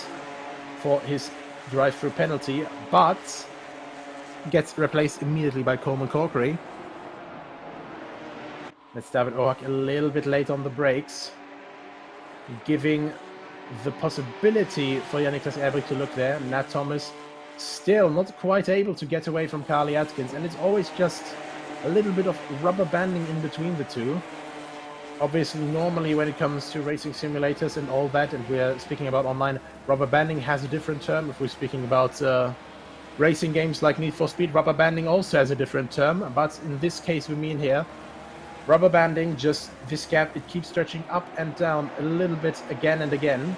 for his drive-through penalty, but gets replaced immediately by Coleman Corkery. That's David Orhak a little bit late on the brakes, giving the possibility for Jan-Niklas Erbrich to look there. Nat Thomas still not quite able to get away from Carly Atkins, and it's always just a little bit of rubber banding in between the two. Obviously, normally when it comes to racing simulators and all that, and we're speaking about online, rubber banding has a different term. If we're speaking about racing games like Need for Speed, rubber banding also has a different term. But in this case, we mean here, rubber banding, just this gap, it keeps stretching up and down a little bit again and again.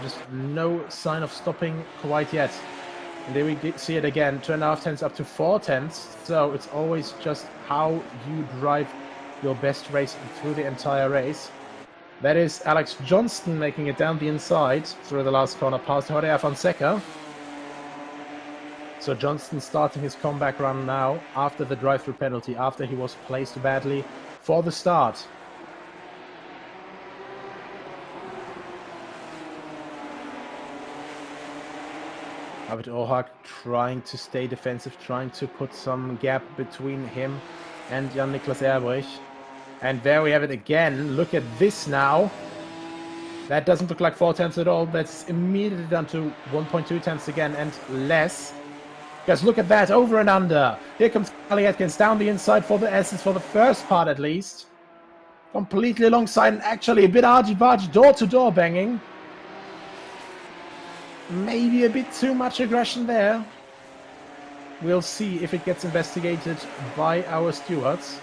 Just no sign of stopping quite yet. And there we see it again, 2.5 tenths up to 4 tenths. So it's always just how you drive your best race through the entire race. That is Alex Johnston making it down the inside through the last corner past Jorge Fonseca. So Johnston starting his comeback run now after the drive-through penalty, after he was placed badly for the start. David Orhak trying to stay defensive, trying to put some gap between him and Jan-Niklas Erbrich. And there we have it again. Look at this now. That doesn't look like 4 tenths at all. That's immediately down to 1.2 tenths again and less. Because look at that, over and under. Here comes Carly Atkins down the inside for the S's, for the first part at least. Completely alongside and actually a bit argy-bargy, door-to-door banging. Maybe a bit too much aggression there. We'll see if it gets investigated by our stewards.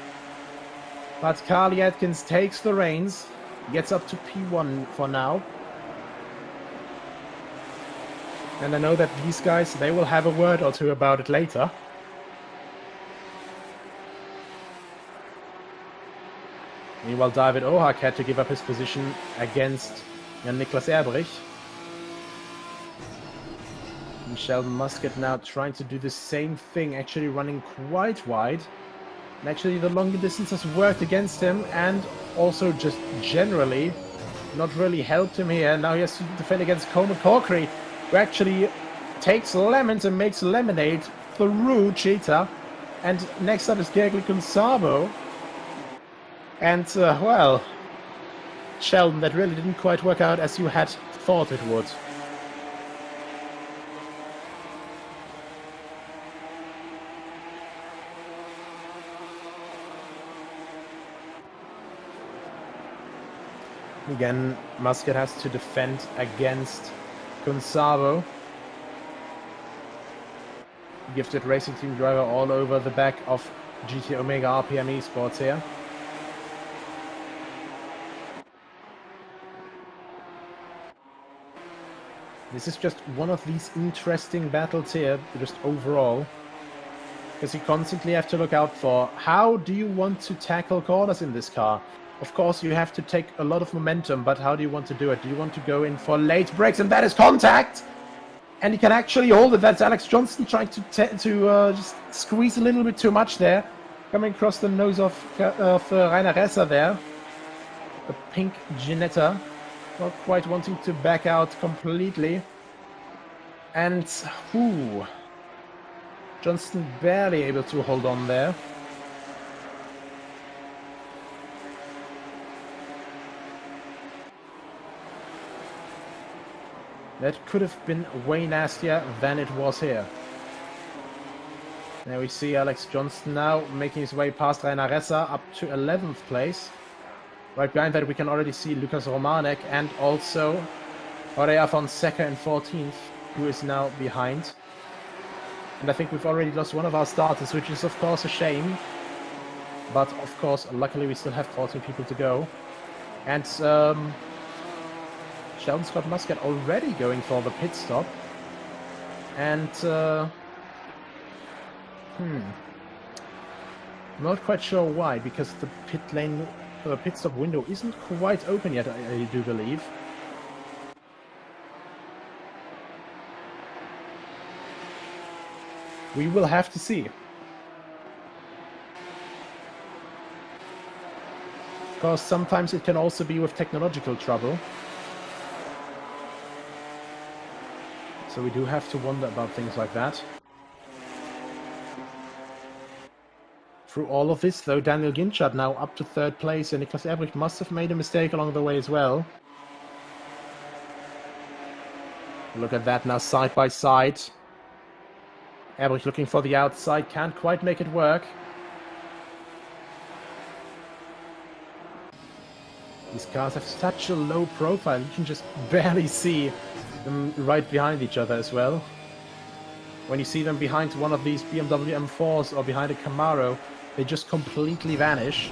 But Carly Atkins takes the reins, gets up to P1 for now. And I know that these guys, they will have a word or two about it later. Meanwhile, David Orhak had to give up his position against Jan-Niklas Erbrich. Michel Muscat now trying to do the same thing, actually running quite wide. And actually the longer distance has worked against him and also just generally not really helped him here. Now he has to defend against Coleman Corkery, who actually takes lemons and makes lemonade through Cheetah. And next up is Gergely Consabo. And, well, Sheldon, that really didn't quite work out as you had thought it would. Again, Muscat has to defend against Consabo. Gifted Racing Team driver all over the back of GT Omega RPM Esports here. This is just one of these interesting battles here, just overall. Because you constantly have to look out for how do you want to tackle corners in this car. Of course, you have to take a lot of momentum, but how do you want to do it? Do you want to go in for late brakes? And that is contact! And he can actually hold it. That's Alex Johnston trying to just squeeze a little bit too much there. Coming across the nose of Rainer Resser there. The pink Ginetta. Not quite wanting to back out completely. And, Johnston barely able to hold on there. That could have been way nastier than it was here. There we see Alex Johnston now making his way past Rainer Resser up to 11th place. Right behind that we can already see Lukas Romanek and also Orea Fonseca in 14th, who is now behind. And I think we've already lost one of our starters, which is of course a shame. But of course, luckily we still have 14 people to go. And Sheldon Scott Muscat already going for the pit stop. And, not quite sure why, because the pit stop window isn't quite open yet, I do believe. We will have to see. Of course, sometimes it can also be with technological trouble. So we do have to wonder about things like that. Through all of this, though, Daniel Ginchard now up to 3rd place, and Niklas Erbrich must have made a mistake along the way as well. Look at that now, side by side. Erbrich looking for the outside, can't quite make it work. These cars have such a low profile, you can just barely see them right behind each other as well. When you see them behind one of these BMW M4s or behind a Camaro, they just completely vanish.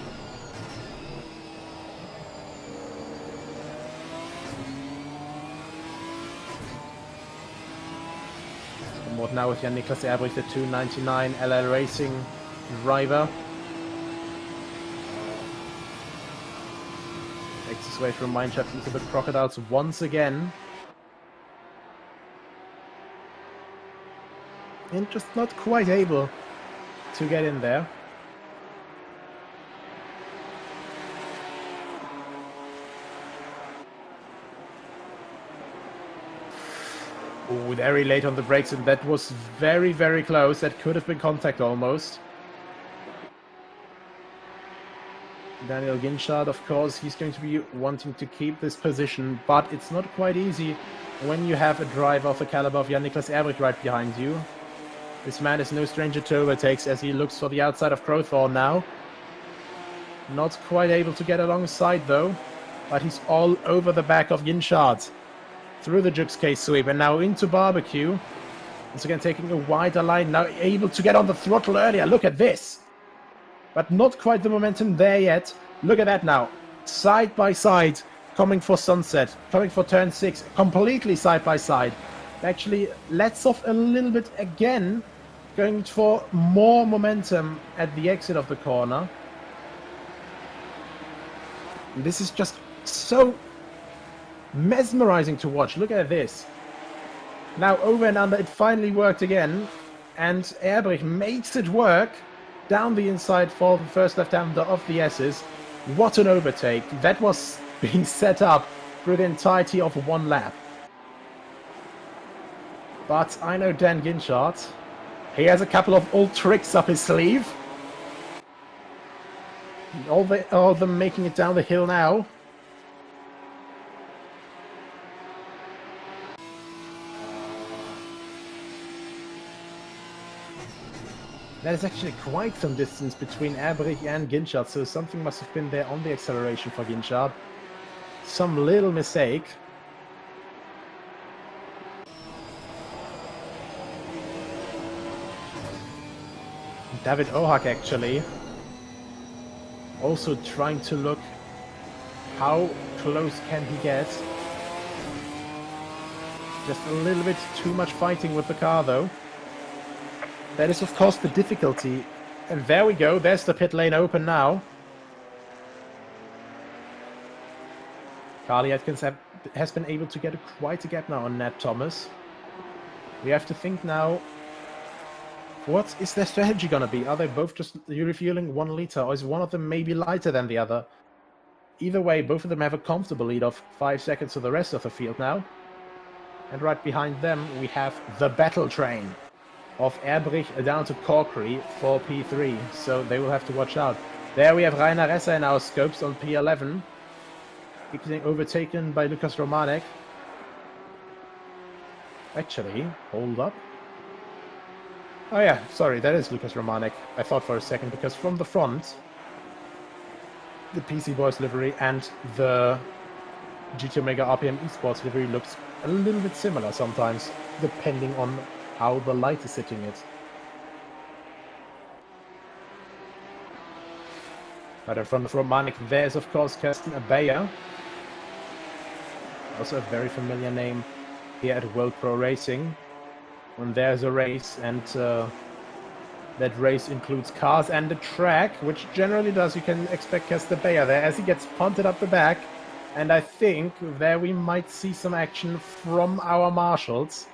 And what now with Jan Niklas Erbrich, the 299 LL Racing driver. Makes his way from Mineshaft into the Crocodiles once again. And just not quite able to get in there. Oh, very late on the brakes, and that was very, very close. That could have been contact almost. Daniel Ginchard, of course, he's going to be wanting to keep this position, but it's not quite easy when you have a driver of the caliber of Jan Niklas Erbrich right behind you. This man is no stranger to overtakes as he looks for the outside of Crowthorne now. Not quite able to get alongside though, but he's all over the back of Ginchard. Through the Jux K sweep and now into Barbecue. Once again taking a wider line, now able to get on the throttle earlier. Look at this. But not quite the momentum there yet. Look at that now. Side by side, coming for Sunset, coming for turn 6, completely side by side. Actually lets off a little bit again, going for more momentum at the exit of the corner. This is just so mesmerizing to watch. Look at this. Now over and under, it finally worked again, and Erbrich makes it work down the inside for the first left-hander of the S's. What an overtake. That was being set up through the entirety of one lap. But I know Dan Ginchard. He has a couple of old tricks up his sleeve. All of them making it down the hill now. That is actually quite some distance between Erbrich and Ginchard, so something must have been there on the acceleration for Ginchard. Some little mistake. David Ohak actually also trying to look how close can he get. Just a little bit too much fighting with the car though. That is of course the difficulty. And there we go, there's the pit lane open now. Carly Atkins has been able to get quite a gap now on Nat Thomas. We have to think now, what is their strategy gonna be? Are they both just refueling 1 liter, or is one of them maybe lighter than the other? Either way, both of them have a comfortable lead of 5 seconds to the rest of the field now. And right behind them, we have the battle train of Erbrich down to Corkery for P3, so they will have to watch out. There we have Rainer Resser in our scopes on P11. Getting overtaken by Lukas Romanek. Actually, hold up. Oh yeah, sorry, that is Lukas Romanek. I thought for a second, because from the front, the PC Boys livery and the GT Omega RPM Esports livery looks a little bit similar sometimes, depending on how the light is hitting it. But in front of Romanek, there's of course Kirsten Abeya. Also a very familiar name here at World Pro Racing. When there's a race, and that race includes cars and the track, which generally does, you can expect Kirsten Abeya there as he gets punted up the back. And I think there we might see some action from our marshals.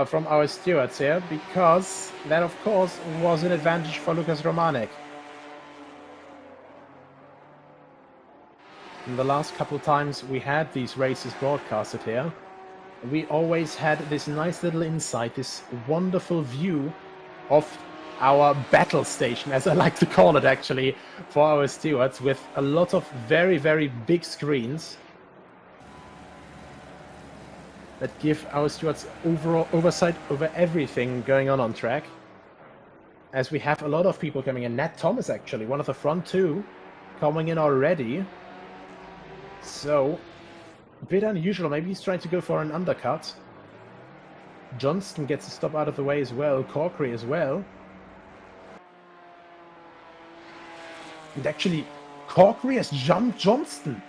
From our stewards here, because that of course was an advantage for Lukas Romanek. In the last couple of times we had these races broadcasted here, we always had this nice little insight, this wonderful view of our battle station, as I like to call it actually, for our stewards, with a lot of very, very big screens that give our stewards overall oversight over everything going on track. As we have a lot of people coming in. Nat Thomas actually, one of the front two, coming in already. So, a bit unusual. Maybe he's trying to go for an undercut. Johnston gets a stop out of the way as well. Corkery as well. And actually, Corkery has jumped Johnston.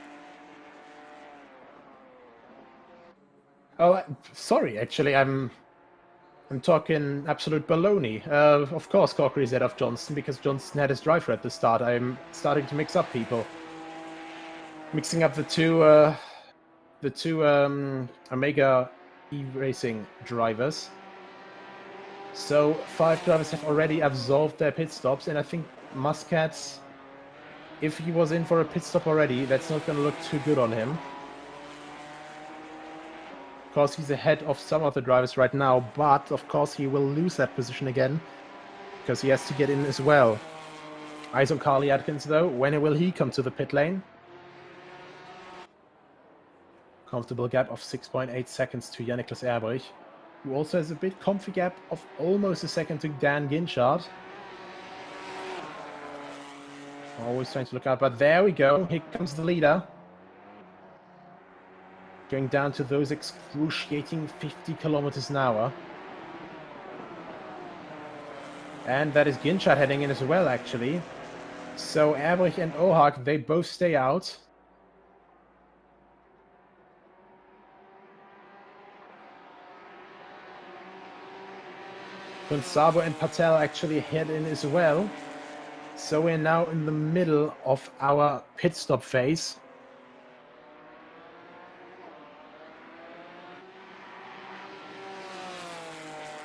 Oh, sorry. Actually, I'm talking absolute baloney. Of course, Corkery is ahead of Johnston because Johnston had his driver at the start. I'm starting to mix up people. Mixing up the two Omega E-Racing drivers. So 5 drivers have already absolved their pit stops, and I think Muscat, if he was in for a pit stop already, that's not going to look too good on him. Of course, he's ahead of some of the drivers right now, but of course he will lose that position again because he has to get in as well. Eyes on Carly Atkins though. When will he come to the pit lane? Comfortable gap of 6.8 seconds to Jan-Niklas Erbrich, who also has a bit comfy gap of almost a second to Dan Ginchard. Always trying to look out, but there we go. Here comes the leader. Going down to those excruciating 50 kilometers an hour. And that is Ginchard heading in as well, actually. So Erbrich and Ohak, they both stay out. Sabo and Patel actually head in as well. So we're now in the middle of our pit stop phase.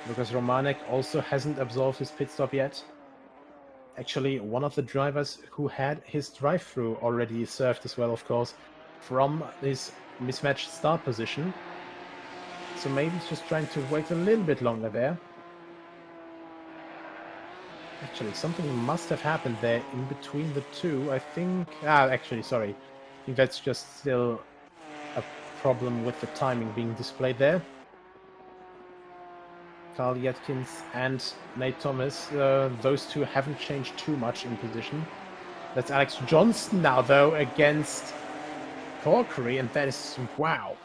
Lukas Romanek also hasn't absolved his pit stop yet. Actually, one of the drivers who had his drive-through already served as well, of course, from his mismatched start position. So maybe he's just trying to wait a little bit longer there. Actually, something must have happened there in between the two. I think... actually, sorry. I think that's just still a problem with the timing being displayed there. Carl Atkins and Nate Thomas, those two haven't changed too much in position. That's Alex Johnston now, though, against Corkery, and that is... wow.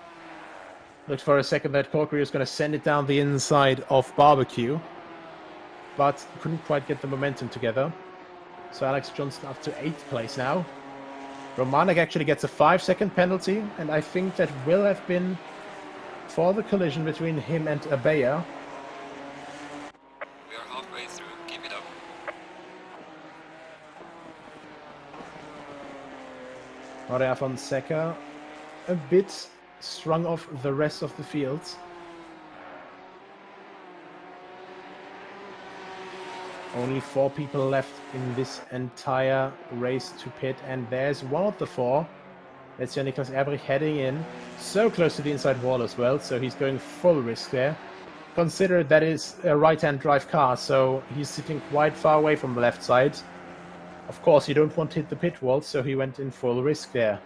Looked for a second that Corkery was going to send it down the inside of Barbecue. but couldn't quite get the momentum together. So Alex Johnson up to 8th place now. Romanek actually gets a 5-second penalty, and I think that will have been for the collision between him and Abea. We are halfway through. Keep it up. Aurea Fonseca a bit strung off the rest of the field. Only 4 people left in this entire race to pit, and there's one of the 4. That's Niklas Erbrich heading in. So close to the inside wall as well, so he's going full risk there. Consider that is a right-hand drive car, so he's sitting quite far away from the left side. Of course, you don't want to hit the pit wall, so he went in full risk there.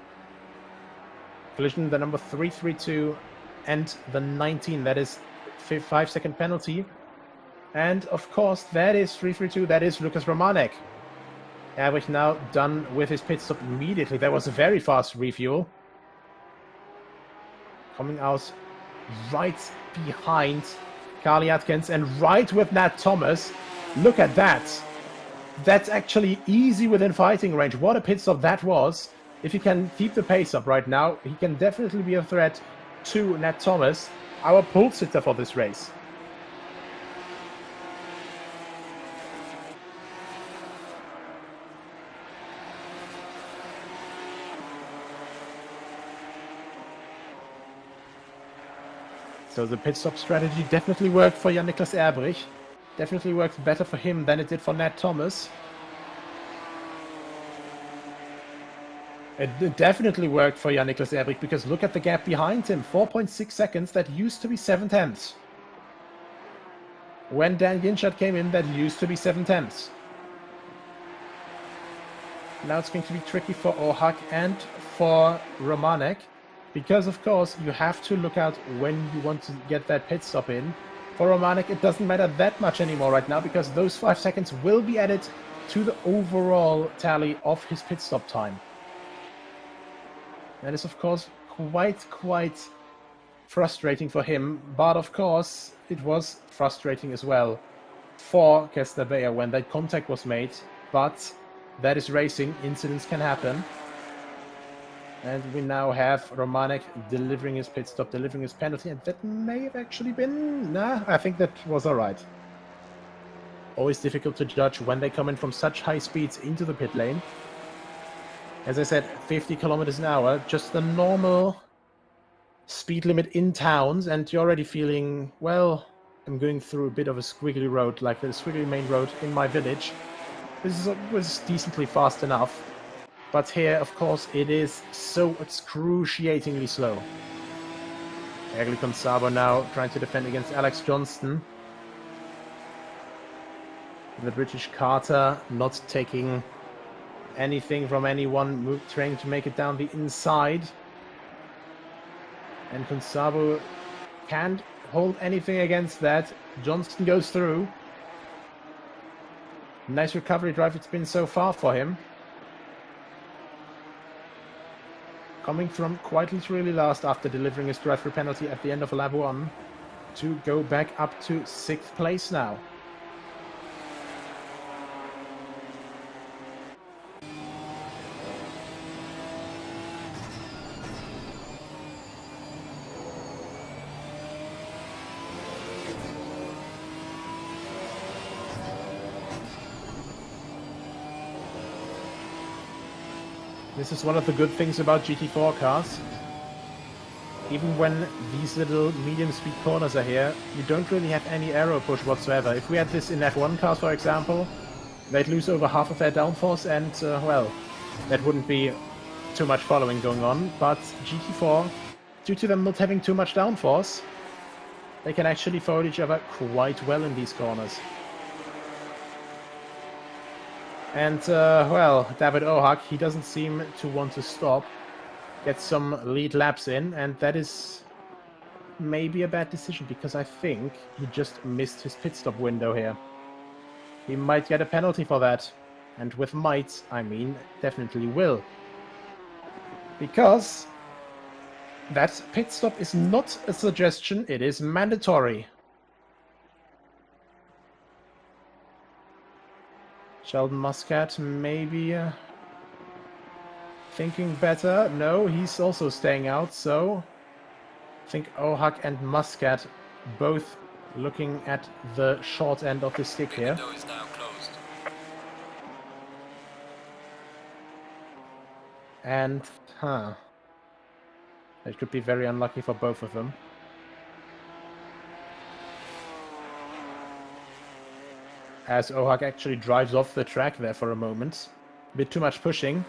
Collision, the number 332 and the 19, that is 5-second penalty. And of course, that is 332, that is Lukas Romanek. Erbrich now done with his pit stop immediately. That was a very fast refuel. Coming out right behind Carly Atkins and right with Nat Thomas. Look at that. That's actually easy within fighting range. What a pit stop that was. If he can keep the pace up right now, he can definitely be a threat to Nat Thomas, our pole sitter for this race. So the pit stop strategy definitely worked for Jan-Niklas Erbrich. Definitely worked better for him than it did for Nat Thomas. It definitely worked for Jan-Niklas Erbrich, because look at the gap behind him. 4.6 seconds, that used to be 7/10. When Dan Ginchard came in, that used to be 7/10. Now it's going to be tricky for Ohak and for Romanek. Because, of course, you have to look out when you want to get that pit stop in. For Romanek, it doesn't matter that much anymore right now, because those 5 seconds will be added to the overall tally of his pit stop time. That is, of course, quite frustrating for him. But, of course, it was frustrating as well for Kester Bayer when that contact was made. But that is racing. Incidents can happen. And we now have Romanek delivering his pit stop, delivering his penalty, and that may have actually been... Nah, I think that was alright. Always difficult to judge when they come in from such high speeds into the pit lane. As I said, 50 kilometers an hour, just the normal speed limit in towns, and you're already feeling, well, I'm going through a bit of a squiggly road, like the squiggly main road in my village. This was decently fast enough. But here, of course, it is so excruciatingly slow. Egli Consabo now trying to defend against Alex Johnston. The British Carter not taking anything from anyone, trying to make it down the inside. And Consabo can't hold anything against that. Johnston goes through. Nice recovery drive it's been so far for him. Coming from quite literally last after delivering his drive-through penalty at the end of lap 1 to go back up to 6th place now. This is one of the good things about GT4 cars. Even when these little medium speed corners are here, you don't really have any aero push whatsoever. If we had this in F1 cars, for example, they'd lose over half of their downforce, and, well, that wouldn't be too much following going on. But GT4, due to them not having too much downforce, they can actually follow each other quite well in these corners. And, well, David Ohak, he doesn't seem to want to stop. Get some lead laps in, and that is maybe a bad decision, because I think he just missed his pit stop window here. He might get a penalty for that. And with might, I mean definitely will. Because that pit stop is not a suggestion, it is mandatory. Sheldon Muscat maybe thinking better. No, he's also staying out, so I think Ohak and Muscat both looking at the short end of the stick here. The window is now closed. And, it could be very unlucky for both of them. As Ohak actually drives off the track there for a moment. A bit too much pushing.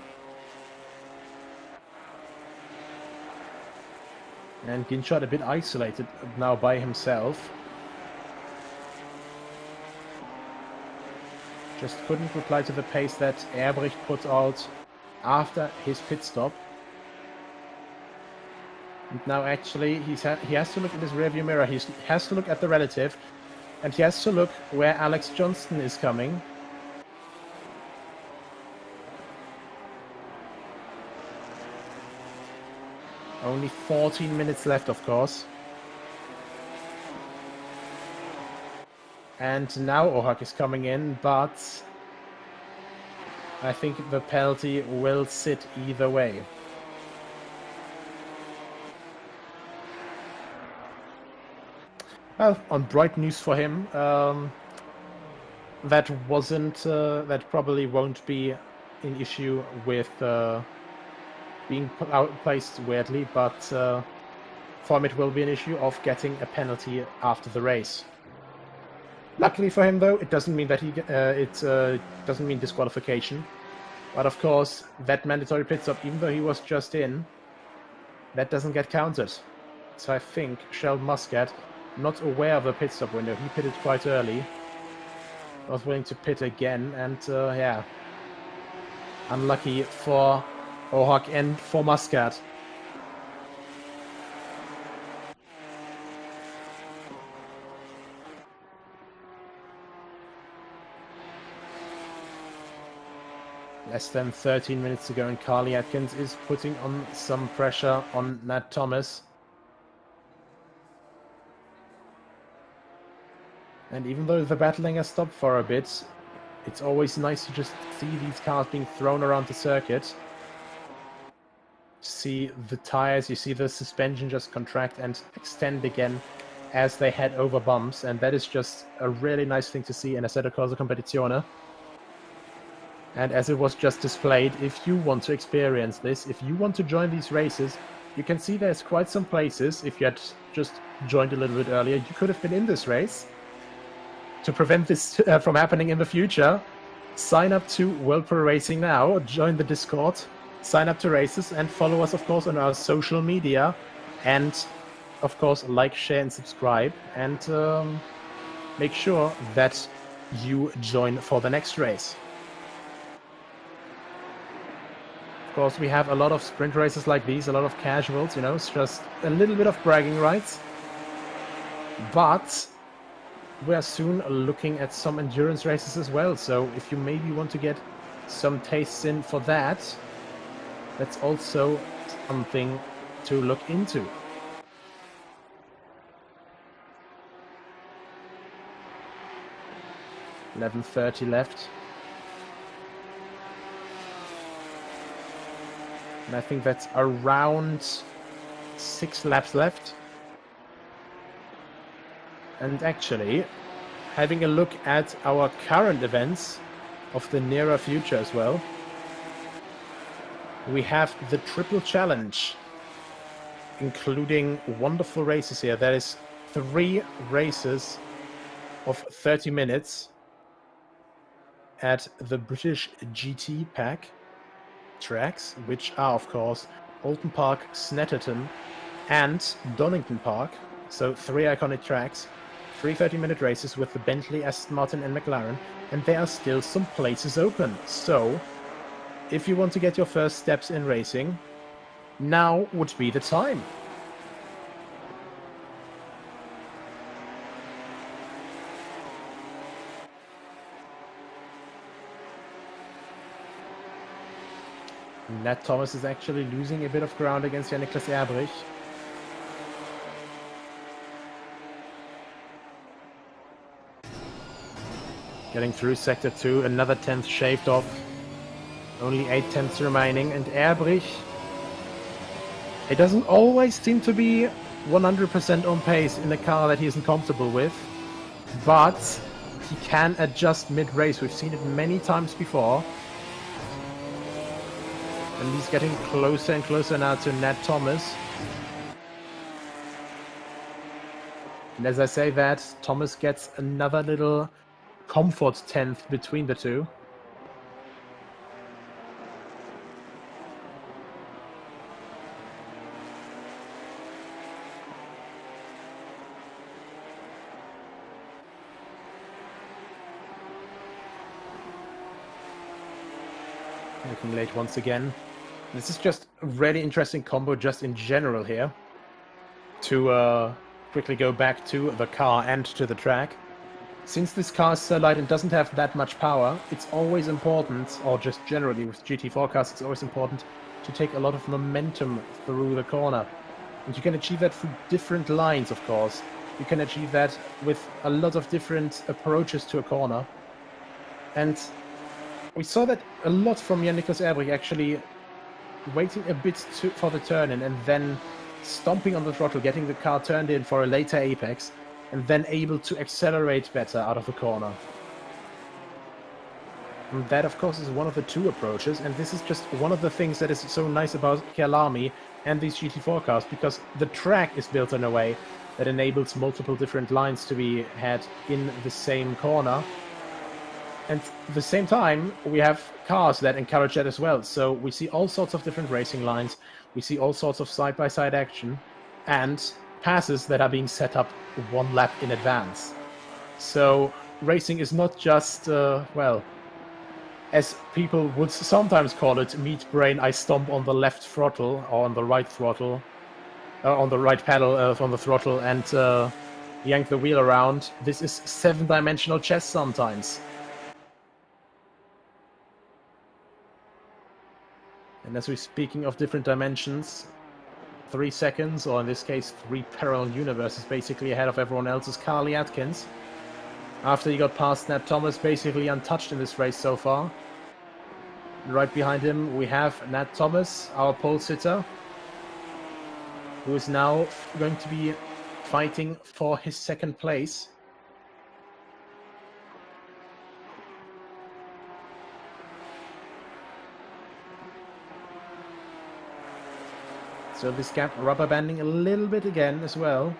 And Ginshot a bit isolated now by himself. Just couldn't reply to the pace that Erbrich put out after his pit stop. And now actually he has to look at his rearview mirror, he has to look at the relative, and he has to look where Alex Johnston is coming. Only 14 minutes left, of course. And now Ohak is coming in, but I think the penalty will sit either way. Well, on bright news for him, that probably won't be an issue with being placed weirdly, but for him it will be an issue of getting a penalty after the race. Luckily for him, though, it doesn't mean that doesn't mean disqualification. But of course, that mandatory pit stop, even though he was just in, that doesn't get counted. So I think Sheldon Muscat, not aware of the pit stop window, he pitted quite early, was willing to pit again, and yeah, unlucky for Ohak and for Muscat. Less than 13 minutes to go, and Carly Atkins is putting on some pressure on Nat Thomas. And even though the battling has stopped for a bit, it's always nice to just see these cars being thrown around the circuit. See the tires, you see the suspension just contract and extend again as they head over bumps, and that is just a really nice thing to see in Assetto Corsa Competizione. And as it was just displayed, if you want to experience this, if you want to join these races, you can see there's quite some places. If you had just joined a little bit earlier, you could have been in this race. To prevent this from happening in the future, sign up to World Pro Racing now, join the Discord, sign up to races, and follow us, of course, on our social media. And, of course, like, share, and subscribe. And make sure that you join for the next race. Of course, we have a lot of sprint races like these, a lot of casuals, you know, it's just a little bit of bragging rights. But we are soon looking at some endurance races as well, so if you maybe want to get some tastes in for that, that's also something to look into. $11:30 left. And I think that's around 6 laps left. And actually, having a look at our current events of the nearer future as well, we have the Triple Challenge, including wonderful races here. There is 3 races of 30 minutes at the British GT pack tracks, which are, of course, Oulton Park, Snetterton, and Donington Park. So 3 iconic tracks. 3 30-minute races with the Bentley, Aston Martin and McLaren, and there are still some places open. So, if you want to get your first steps in racing, now would be the time. Nat Thomas is actually losing a bit of ground against Jan-Niklas Erbrich. Getting through Sector 2, another 10th shaved off. Only 8 tenths remaining, and Erbrich, he doesn't always seem to be 100% on pace in a car that he isn't comfortable with, but he can adjust mid-race. We've seen it many times before. And he's getting closer and closer now to Nat Thomas. And as I say that, Thomas gets another little comfort 10th between the two. Looking late once again. This is just a really interesting combo just in general here. To quickly go back to the car and to the track. Since this car is so light and doesn't have that much power, it's always important, or just generally with GT4 cars, it's always important to take a lot of momentum through the corner. And you can achieve that through different lines, of course. You can achieve that with a lot of different approaches to a corner. And we saw that a lot from Jan-Niklas Erbrich, actually waiting a bit for the turn in and then stomping on the throttle, getting the car turned in for a later apex, and then able to accelerate better out of the corner. And that, of course, is one of the two approaches, and this is just one of the things that is so nice about Kyalami and these GT4 cars, because the track is built in a way that enables multiple different lines to be had in the same corner. And at the same time, we have cars that encourage that as well. So we see all sorts of different racing lines, we see all sorts of side-by-side action, and passes that are being set up one lap in advance. So racing is not just, well, as people would sometimes call it, meat brain, I stomp on the left throttle, or on the right throttle, on the right pedal, on the throttle, and yank the wheel around. This is 7-dimensional chess sometimes. And as we're speaking of different dimensions, 3 seconds, or in this case 3 parallel universes, basically ahead of everyone else is Carly Atkins. After he got past Nat Thomas, basically untouched in this race so far. And right behind him we have Nat Thomas, our pole sitter, who is now going to be fighting for his second place. So this gap rubber banding a little bit again as well.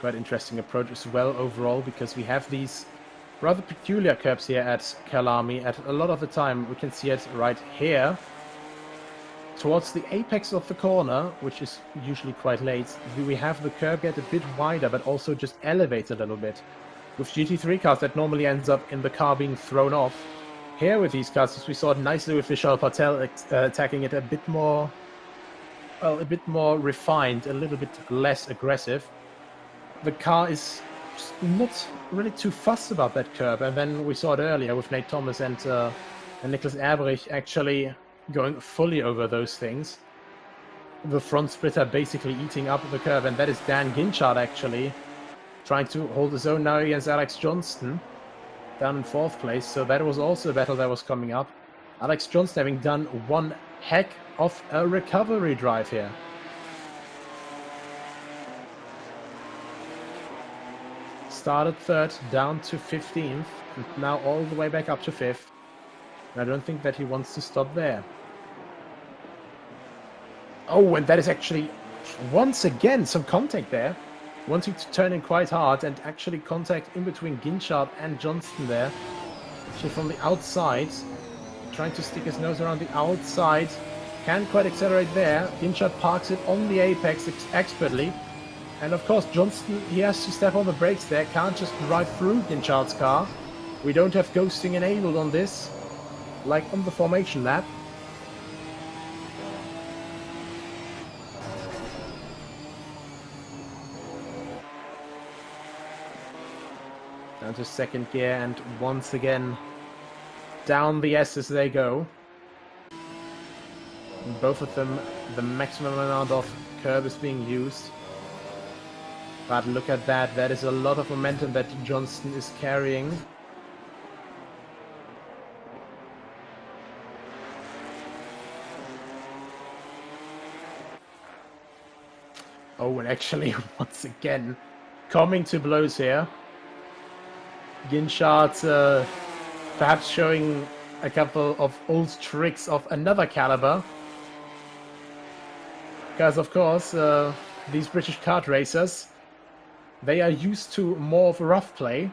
Quite interesting approach as well overall, because we have these rather peculiar curbs here at Kyalami. At a lot of the time we can see it right here towards the apex of the corner, which is usually quite late. We have the curb get a bit wider but also just elevate a little bit. With GT3 cars that normally ends up in the car being thrown off. Here with these cars, as we saw it nicely with Vishal Patel attacking it a bit more, well, a bit more refined, a little bit less aggressive. The car is not really too fussed about that curb, and then we saw it earlier with Nate Thomas and Jan-Niklas Erbrich actually going fully over those things. The front splitter basically eating up the curb, and that is Dan Ginchard actually trying to hold his own now against Alex Johnston down in 4th place. So that was also a battle that was coming up. Alex Johnston having done one heck of a recovery drive here. Started 3rd, down to 15th, and now all the way back up to 5th. And I don't think that he wants to stop there. Oh, and that is actually, once again, some contact there. Wanting to turn in quite hard, and actually contact in between Ginchard and Johnston there. Actually from the outside, trying to stick his nose around the outside. Can't quite accelerate there. Ginchard parks it on the apex expertly. And of course, Johnston, he has to step on the brakes there, can't just drive through Ginchard's car. We don't have ghosting enabled on this, like on the formation lap. Down to second gear, and once again, down the S's they go. And both of them, the maximum amount of curb is being used. But look at that, that is a lot of momentum that Johnston is carrying. Oh, and actually, once again, coming to blows here. Ginchard perhaps showing a couple of old tricks of another caliber. Because, of course, these British kart racers, they are used to more of a rough play.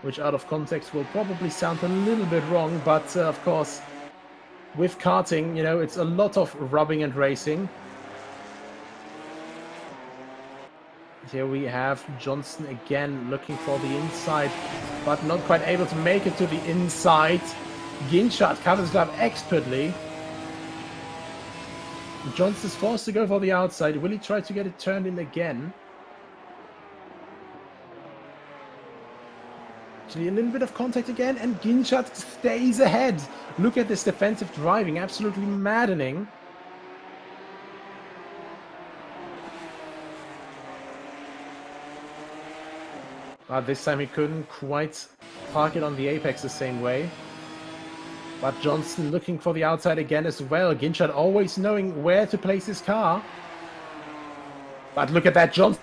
Which out of context will probably sound a little bit wrong, but of course, with karting, you know, it's a lot of rubbing and racing. Here we have Johnston again looking for the inside, but not quite able to make it to the inside. Ginchard covers it up expertly. Johnston's forced to go for the outside. Will he try to get it turned in again? Actually, a little bit of contact again, and Ginchard stays ahead. Look at this defensive driving, absolutely maddening. But this time he couldn't quite park it on the apex the same way. But Johnston looking for the outside again as well. Ginchard always knowing where to place his car. But look at that, Johnston.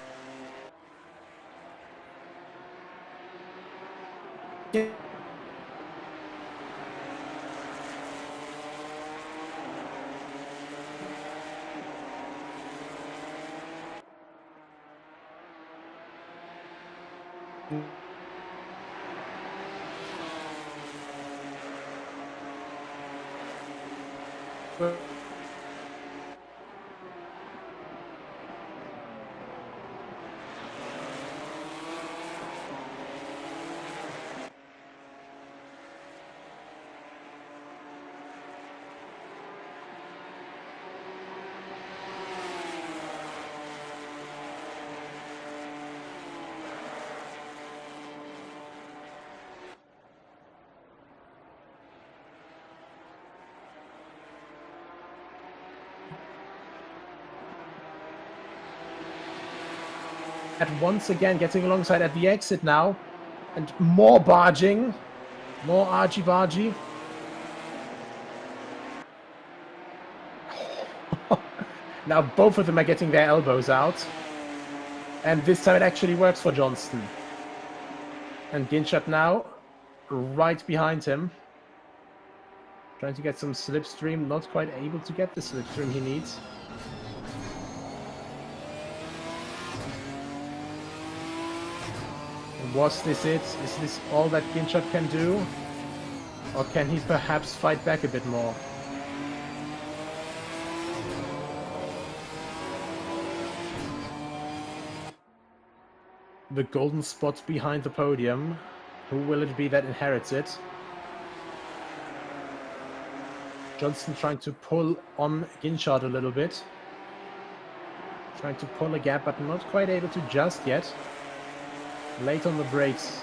At once again getting alongside at the exit now, and more barging, more argy-bargy. Now both of them are getting their elbows out, and this time it actually works for Johnston. And Ginchard now right behind him, trying to get some slipstream, not quite able to get the slipstream he needs. Was this it? Is this all that Ginchard can do? Or can he perhaps fight back a bit more? The golden spot behind the podium. Who will it be that inherits it? Johnston trying to pull on Ginchard a little bit. Trying to pull a gap, but not quite able to just yet. Late on the brakes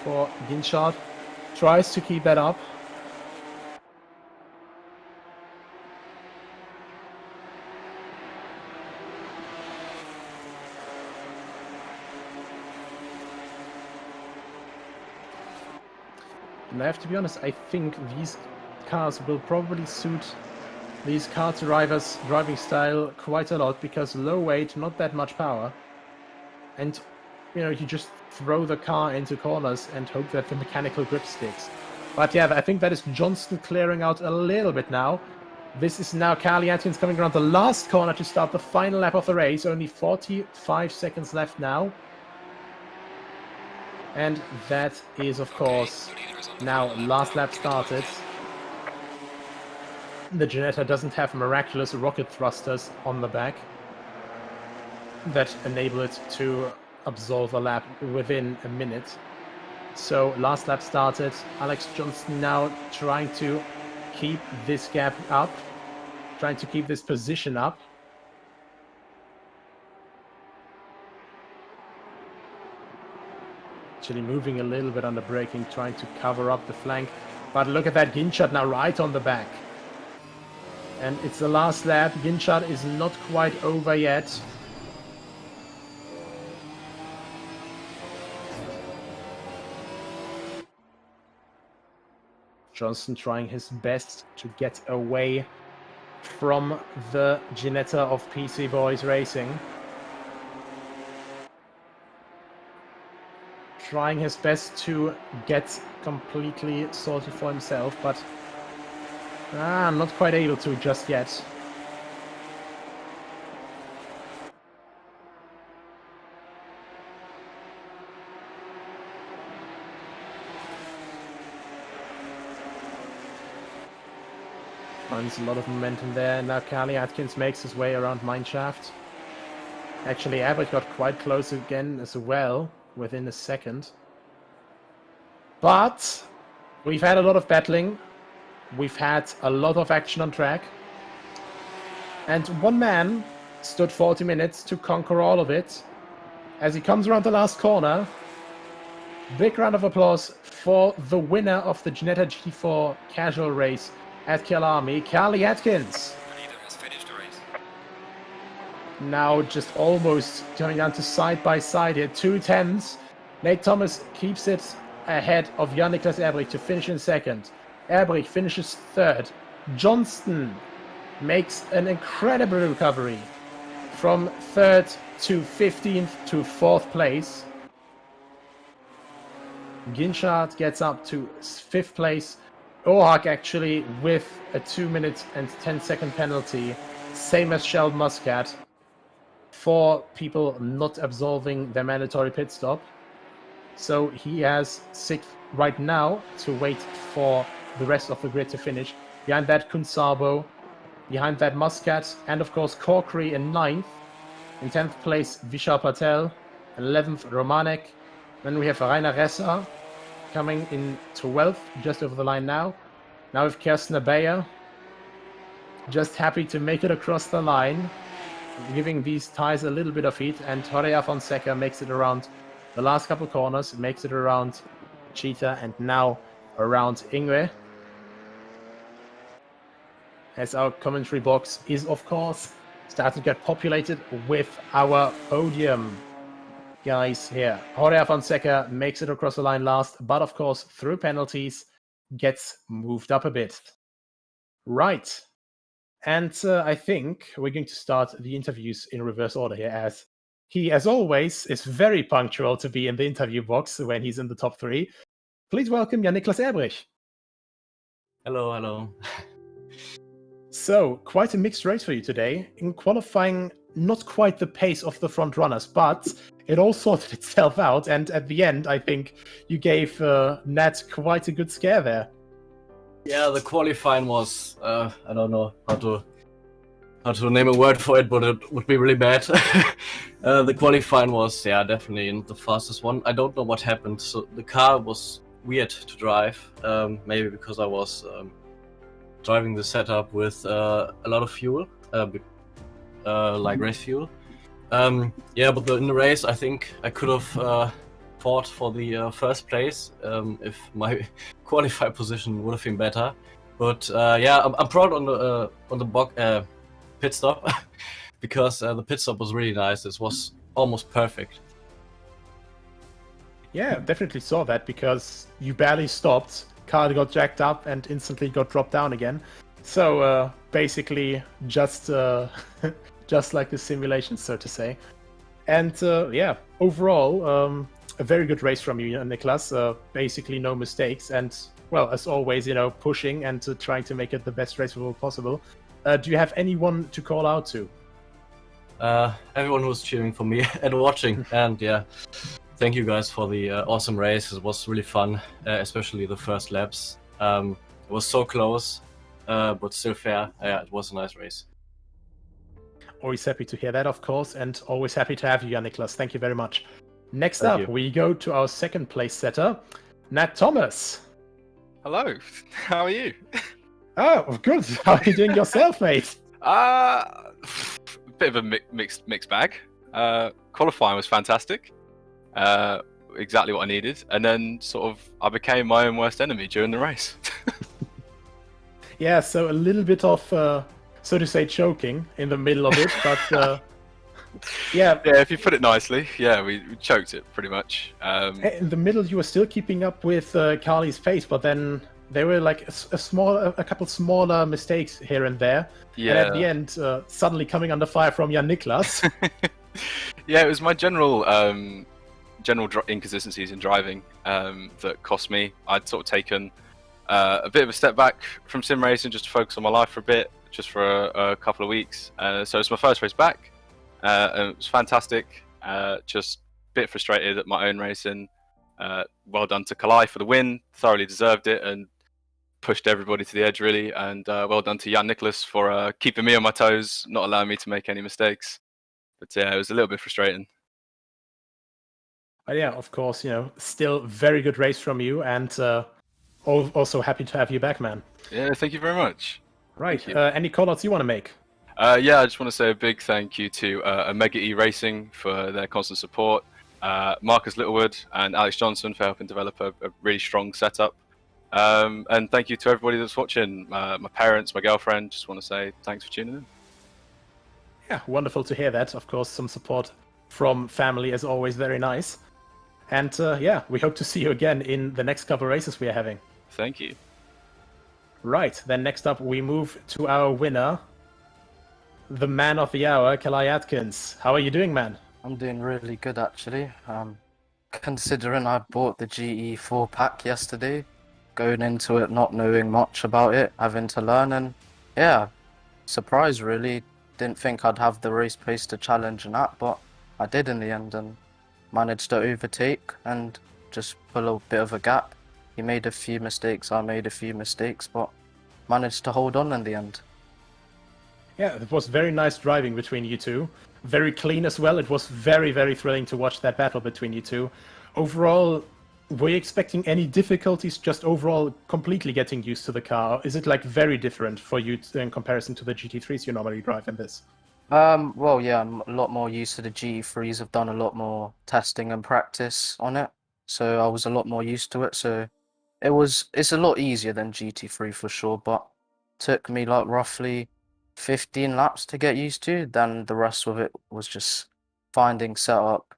for Ginchard. Tries to keep that up. And I have to be honest, I think these cars will probably suit these kart drivers' driving style quite a lot, because low weight, not that much power. And you know, you just throw the car into corners and hope that the mechanical grip sticks. But yeah, I think that is Johnston clearing out a little bit now. This is now Kyalami coming around the last corner to start the final lap of the race. Only 45 seconds left now. And that is, of course, now last lap started. The Ginetta doesn't have miraculous rocket thrusters on the back that enable it to absolve a lap within a minute. So last lap started. Alex Johnston now trying to keep this gap up, trying to keep this position up. actually moving a little bit on the braking, trying to cover up the flank. But look at that Ginetta now right on the back. And it's the last lap. Ginetta is not quite over yet. Johnson trying his best to get away from the Ginetta of PC Boys Racing. Trying his best to get completely sorted for himself, but not quite able to just yet. Finds a lot of momentum there. Now Carly Atkins makes his way around Mineshaft. Actually, Abbott got quite close again as well, within a second. But we've had a lot of battling. We've had a lot of action on track. And one man stood 40 minutes to conquer all of it. As he comes around the last corner, big round of applause for the winner of the Ginetta GT4 casual race at Kyalami, Carly Atkins. Now just almost coming down to side by side here, 2 10s. Nate Thomas keeps it ahead of Jan-Niklas Erbrich to finish in second. Erbrich finishes third. Johnston makes an incredible recovery from third to 15th to 4th place. Ginchard gets up to 5th place. Ohak actually with a 2-minute and 10-second penalty, same as Sheldon Muscat, for people not absolving their mandatory pit stop. So he has 6th right now to wait for the rest of the grid to finish. Behind that, Kunsabo. Behind that, Muscat. And of course, Corkery in 9th. In 10th place, Vishal Patel. 11th, Romanek. Then we have Rainer Ressa coming in 12th, just over the line now. Now with Kerstner Bayer. Just happy to make it across the line, giving these tires a little bit of heat. And Horea Fonseca makes it around the last couple corners, makes it around Cheetah, and now around Ingwe. As our commentary box is, of course, starting to get populated with our podium guys here. Horea Fonseca makes it across the line last, but of course, through penalties, gets moved up a bit. Right. And I think we're going to start the interviews in reverse order here, as he, as always, is very punctual to be in the interview box when he's in the top 3. Please welcome Jan-Niklas Erbrich. Hello, hello. So, quite a mixed race for you today. In qualifying, not quite the pace of the front runners, but it all sorted itself out. And at the end, I think you gave Nat quite a good scare there. Yeah, the qualifying was, I don't know how to name a word for it, but it would be really bad. The qualifying was, yeah, definitely the fastest one. I don't know what happened. So the car was weird to drive, maybe because I was driving the setup with a lot of fuel, like race fuel. Yeah, but in the race, I think I could have fought for the first place if my qualify position would have been better. But yeah, I'm proud on the pit stop because the pit stop was really nice. It was almost perfect. Yeah, definitely saw that because you barely stopped. Car got jacked up and instantly got dropped down again. So basically, just just like the simulation, so to say. And yeah, overall, a very good race from you, Niklas. Basically, no mistakes, and well, as always, you know, pushing and trying to make it the best race possible. Do you have anyone to call out to? Everyone who was cheering for me and watching, and yeah. Thank you guys for the awesome race. It was really fun, especially the first laps. It was so close, but still fair. Yeah, it was a nice race. Always happy to hear that, of course, and always happy to have you, Jan-Niklas. Thank you very much. Next up, we go to our second place setter, Nat Thomas. Hello, how are you? Oh, good. How are you doing yourself, mate? Bit of a mixed bag. Qualifying was fantastic. exactly what I needed, and then sort of I became my own worst enemy during the race. Yeah, so a little bit of, so to say, choking in the middle of it, but yeah. Yeah, if you put it nicely, yeah, we choked it pretty much. In the middle, you were still keeping up with Carly's pace, but then there were like a couple smaller mistakes here and there. Yeah. And at the end, suddenly coming under fire from Jan Niklas. Yeah, it was my general inconsistencies in driving that cost me. I'd sort of taken a bit of a step back from sim racing just to focus on my life for a bit, just for a couple of weeks. So it's my first race back, and it was fantastic. Just a bit frustrated at my own racing. Well done to Kyalami for the win, thoroughly deserved it, and pushed everybody to the edge really. And well done to Jan Niklas for keeping me on my toes, not allowing me to make any mistakes. But yeah, it was a little bit frustrating. But yeah, of course, still very good race from you, and also happy to have you back, man. Yeah, thank you very much. Right, any call-outs you want to make? Yeah, I just want to say a big thank you to Omega E Racing for their constant support, Marcus Littlewood and Alex Johnson for helping develop a really strong setup. And thank you to everybody that's watching, my parents, my girlfriend. Just want to say thanks for tuning in. Yeah, wonderful to hear that. Of course, some support from family is always very nice. And yeah, we hope to see you again in the next couple races we are having. Thank you. Right, then next up we move to our winner, the man of the hour, Kyalami Atkins. How are you doing, man? I'm doing really good, actually. Considering I bought the GT4 pack yesterday, going into it not knowing much about it, having to learn, and yeah, surprised really. Didn't think I'd have the race pace to challenge and that, but I did in the end and managed to overtake and just pull a bit of a gap. He made a few mistakes, I made a few mistakes, but managed to hold on in the end. Yeah, it was very nice driving between you two. Very clean as well. It was very, very thrilling to watch that battle between you two. Overall, were you expecting any difficulties just overall completely getting used to the car? Is it like very different for you in comparison to the GT3s you normally drive in this? Well, yeah, I'm a lot more used to the GT3s. I've done a lot more testing and practice on it, so I was a lot more used to it. So it's a lot easier than GT3 for sure, but took me like roughly 15 laps to get used to. Then the rest of it was just finding setup,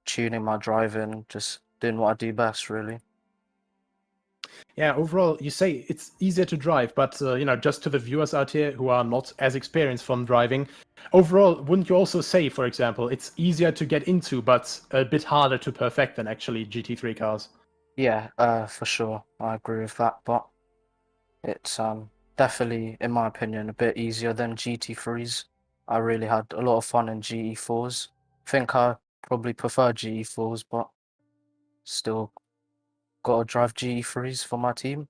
tuning my driving, just doing what I do best, really. Yeah, overall, you say it's easier to drive, but just to the viewers out here who are not as experienced from driving, overall, wouldn't you also say, for example, it's easier to get into, but a bit harder to perfect than actually GT3 cars? Yeah, for sure, I agree with that. But it's definitely, in my opinion, a bit easier than GT3s. I really had a lot of fun in GT4s. I think I probably prefer GT4s, but still got to drive GT3s for my team.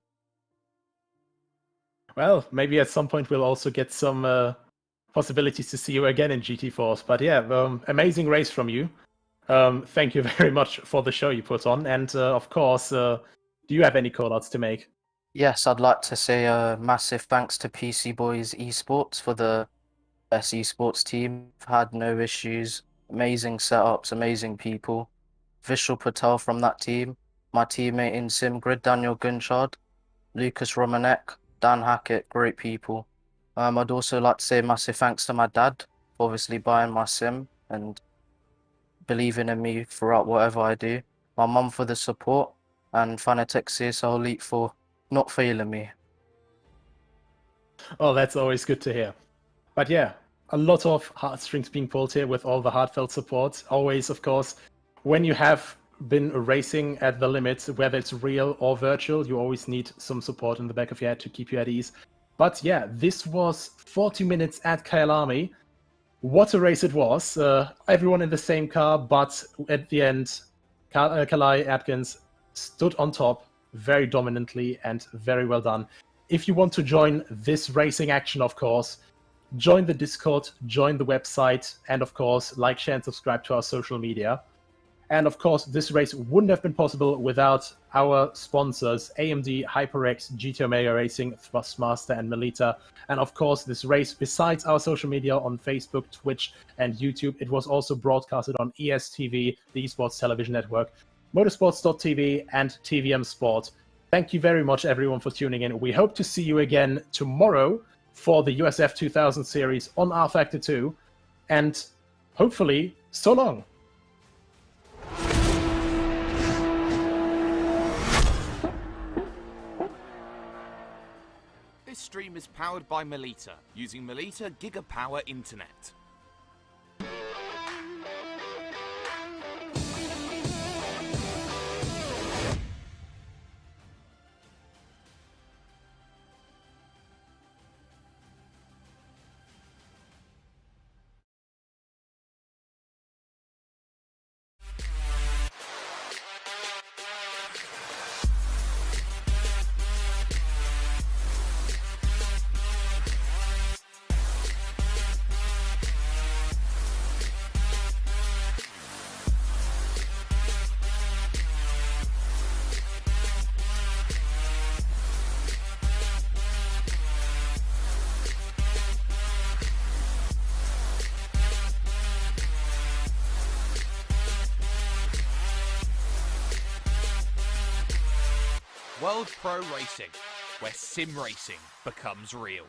Well, maybe at some point we'll also get some possibilities to see you again in GT4s. But yeah, amazing race from you. Thank you very much for the show you put on. And of course, do you have any call-outs to make? Yes, I'd like to say a massive thanks to PC Boys Esports for the best esports team. I've had no issues, amazing setups, amazing people. Vishal Patel from that team, my teammate in SimGrid, Daniel Gunchard, Lucas Romanek, Dan Hackett, great people. I'd also like to say a massive thanks to my dad for obviously buying my sim and believing in me throughout whatever I do. My mum for the support, and Fanatec CSL Elite for not failing me. Oh, that's always good to hear. But yeah, a lot of heartstrings being pulled here with all the heartfelt support. Always, of course, when you have been racing at the limits, whether it's real or virtual, you always need some support in the back of your head to keep you at ease. But yeah, this was 40 minutes at Kyalami. What a race it was. Everyone in the same car, but at the end, Kyalami Atkins stood on top very dominantly and very well done. If you want to join this racing action, of course, join the Discord, join the website, and of course, like, share, and subscribe to our social media. And of course, this race wouldn't have been possible without our sponsors, AMD, HyperX, GT Omega Racing, Thrustmaster, and Melita. And of course, this race, besides our social media on Facebook, Twitch, and YouTube, it was also broadcasted on ESTV, the Esports Television Network. motorsports.tv, and TVM Sport. Thank you very much, everyone, for tuning in. We hope to see you again tomorrow for the USF 2000 series on R Factor 2. And hopefully, so long. This stream is powered by Melita, using Melita Gigapower Internet. World Pro Racing, where sim racing becomes real.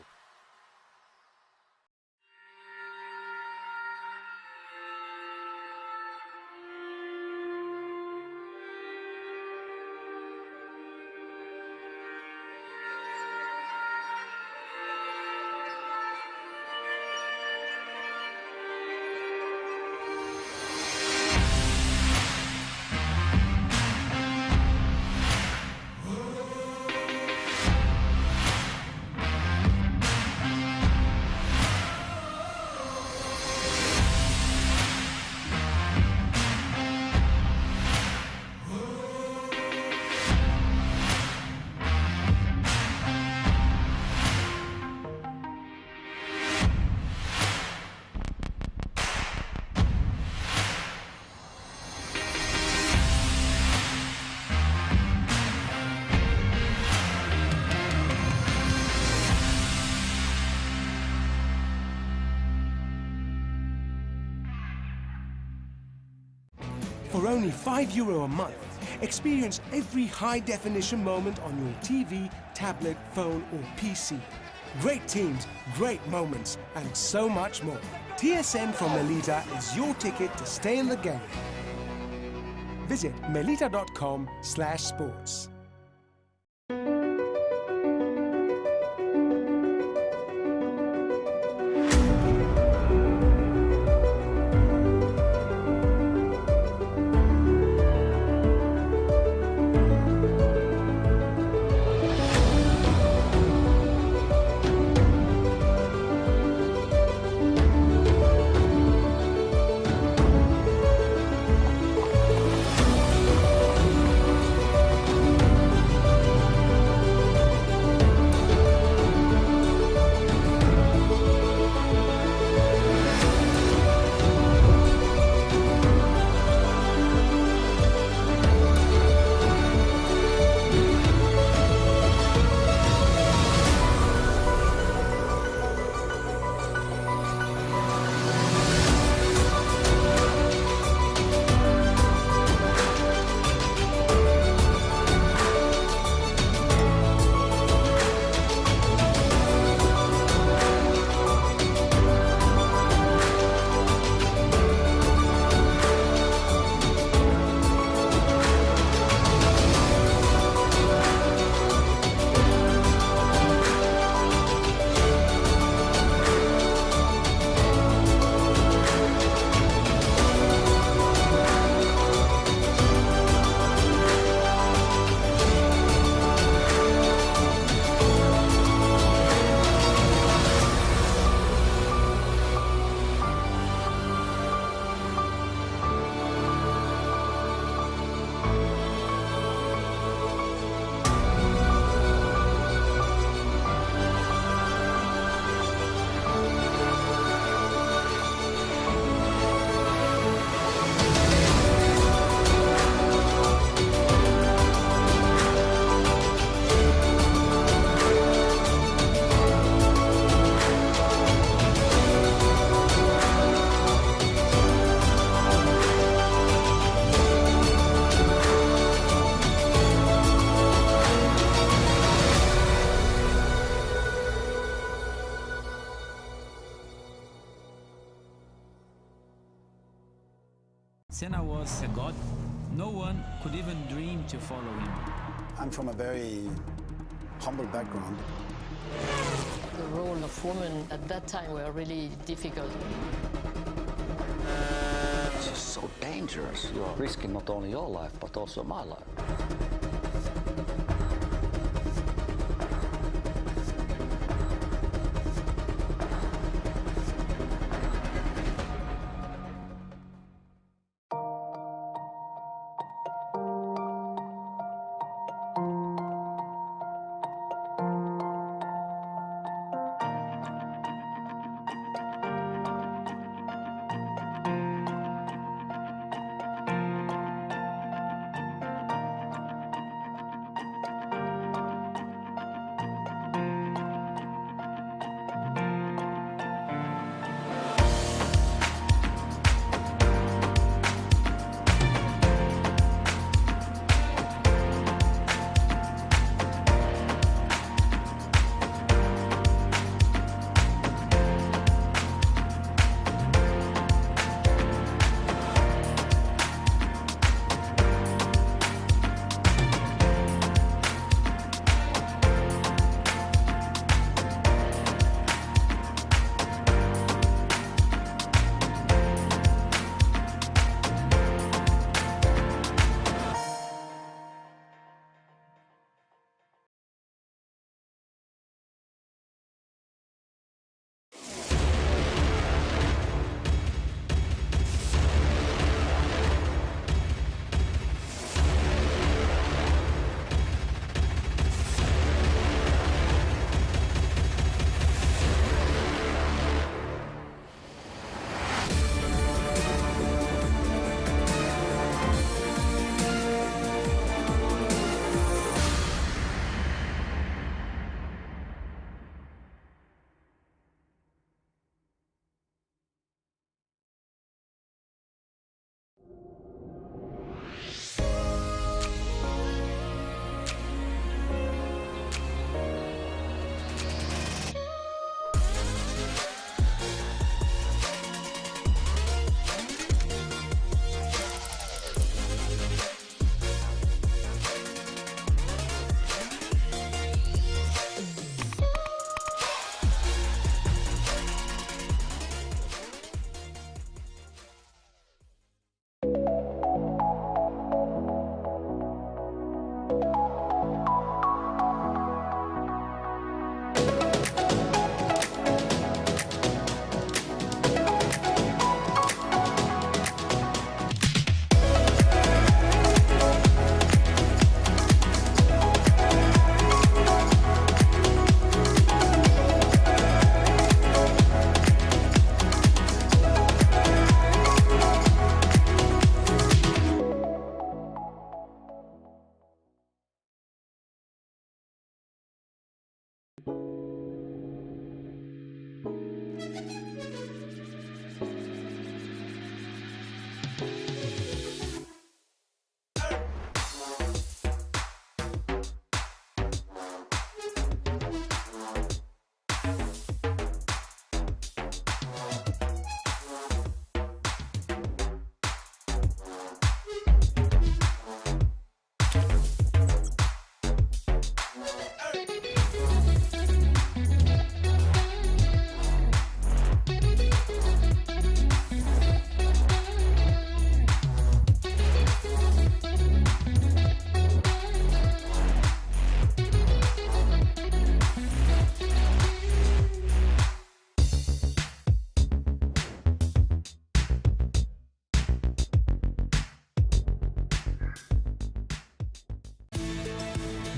For only €5 a month, experience every high-definition moment on your TV, tablet, phone or PC. Great teams, great moments, and so much more. TSN from Melita is your ticket to stay in the game. Visit melita.com/sports. Senna was a god. No one could even dream to follow him. I'm from a very humble background. The role of women at that time were really difficult. It's just so dangerous. You're risking not only your life, but also my life.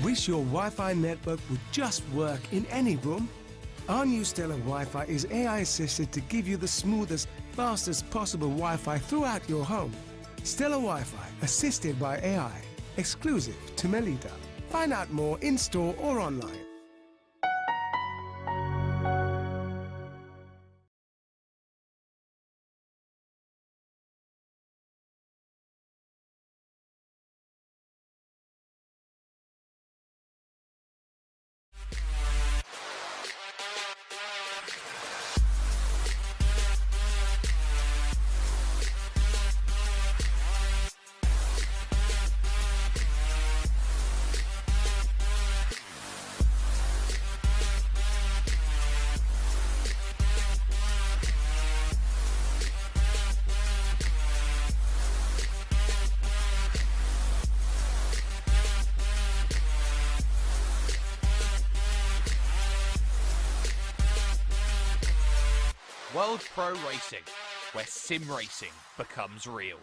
Wish your Wi-Fi network would just work in any room? Our new Stellar Wi-Fi is AI assisted to give you the smoothest, fastest possible Wi-Fi throughout your home. Stellar Wi-Fi, assisted by AI, exclusive to Melita. Find out more in-store or online. World Pro Racing, where sim racing becomes real.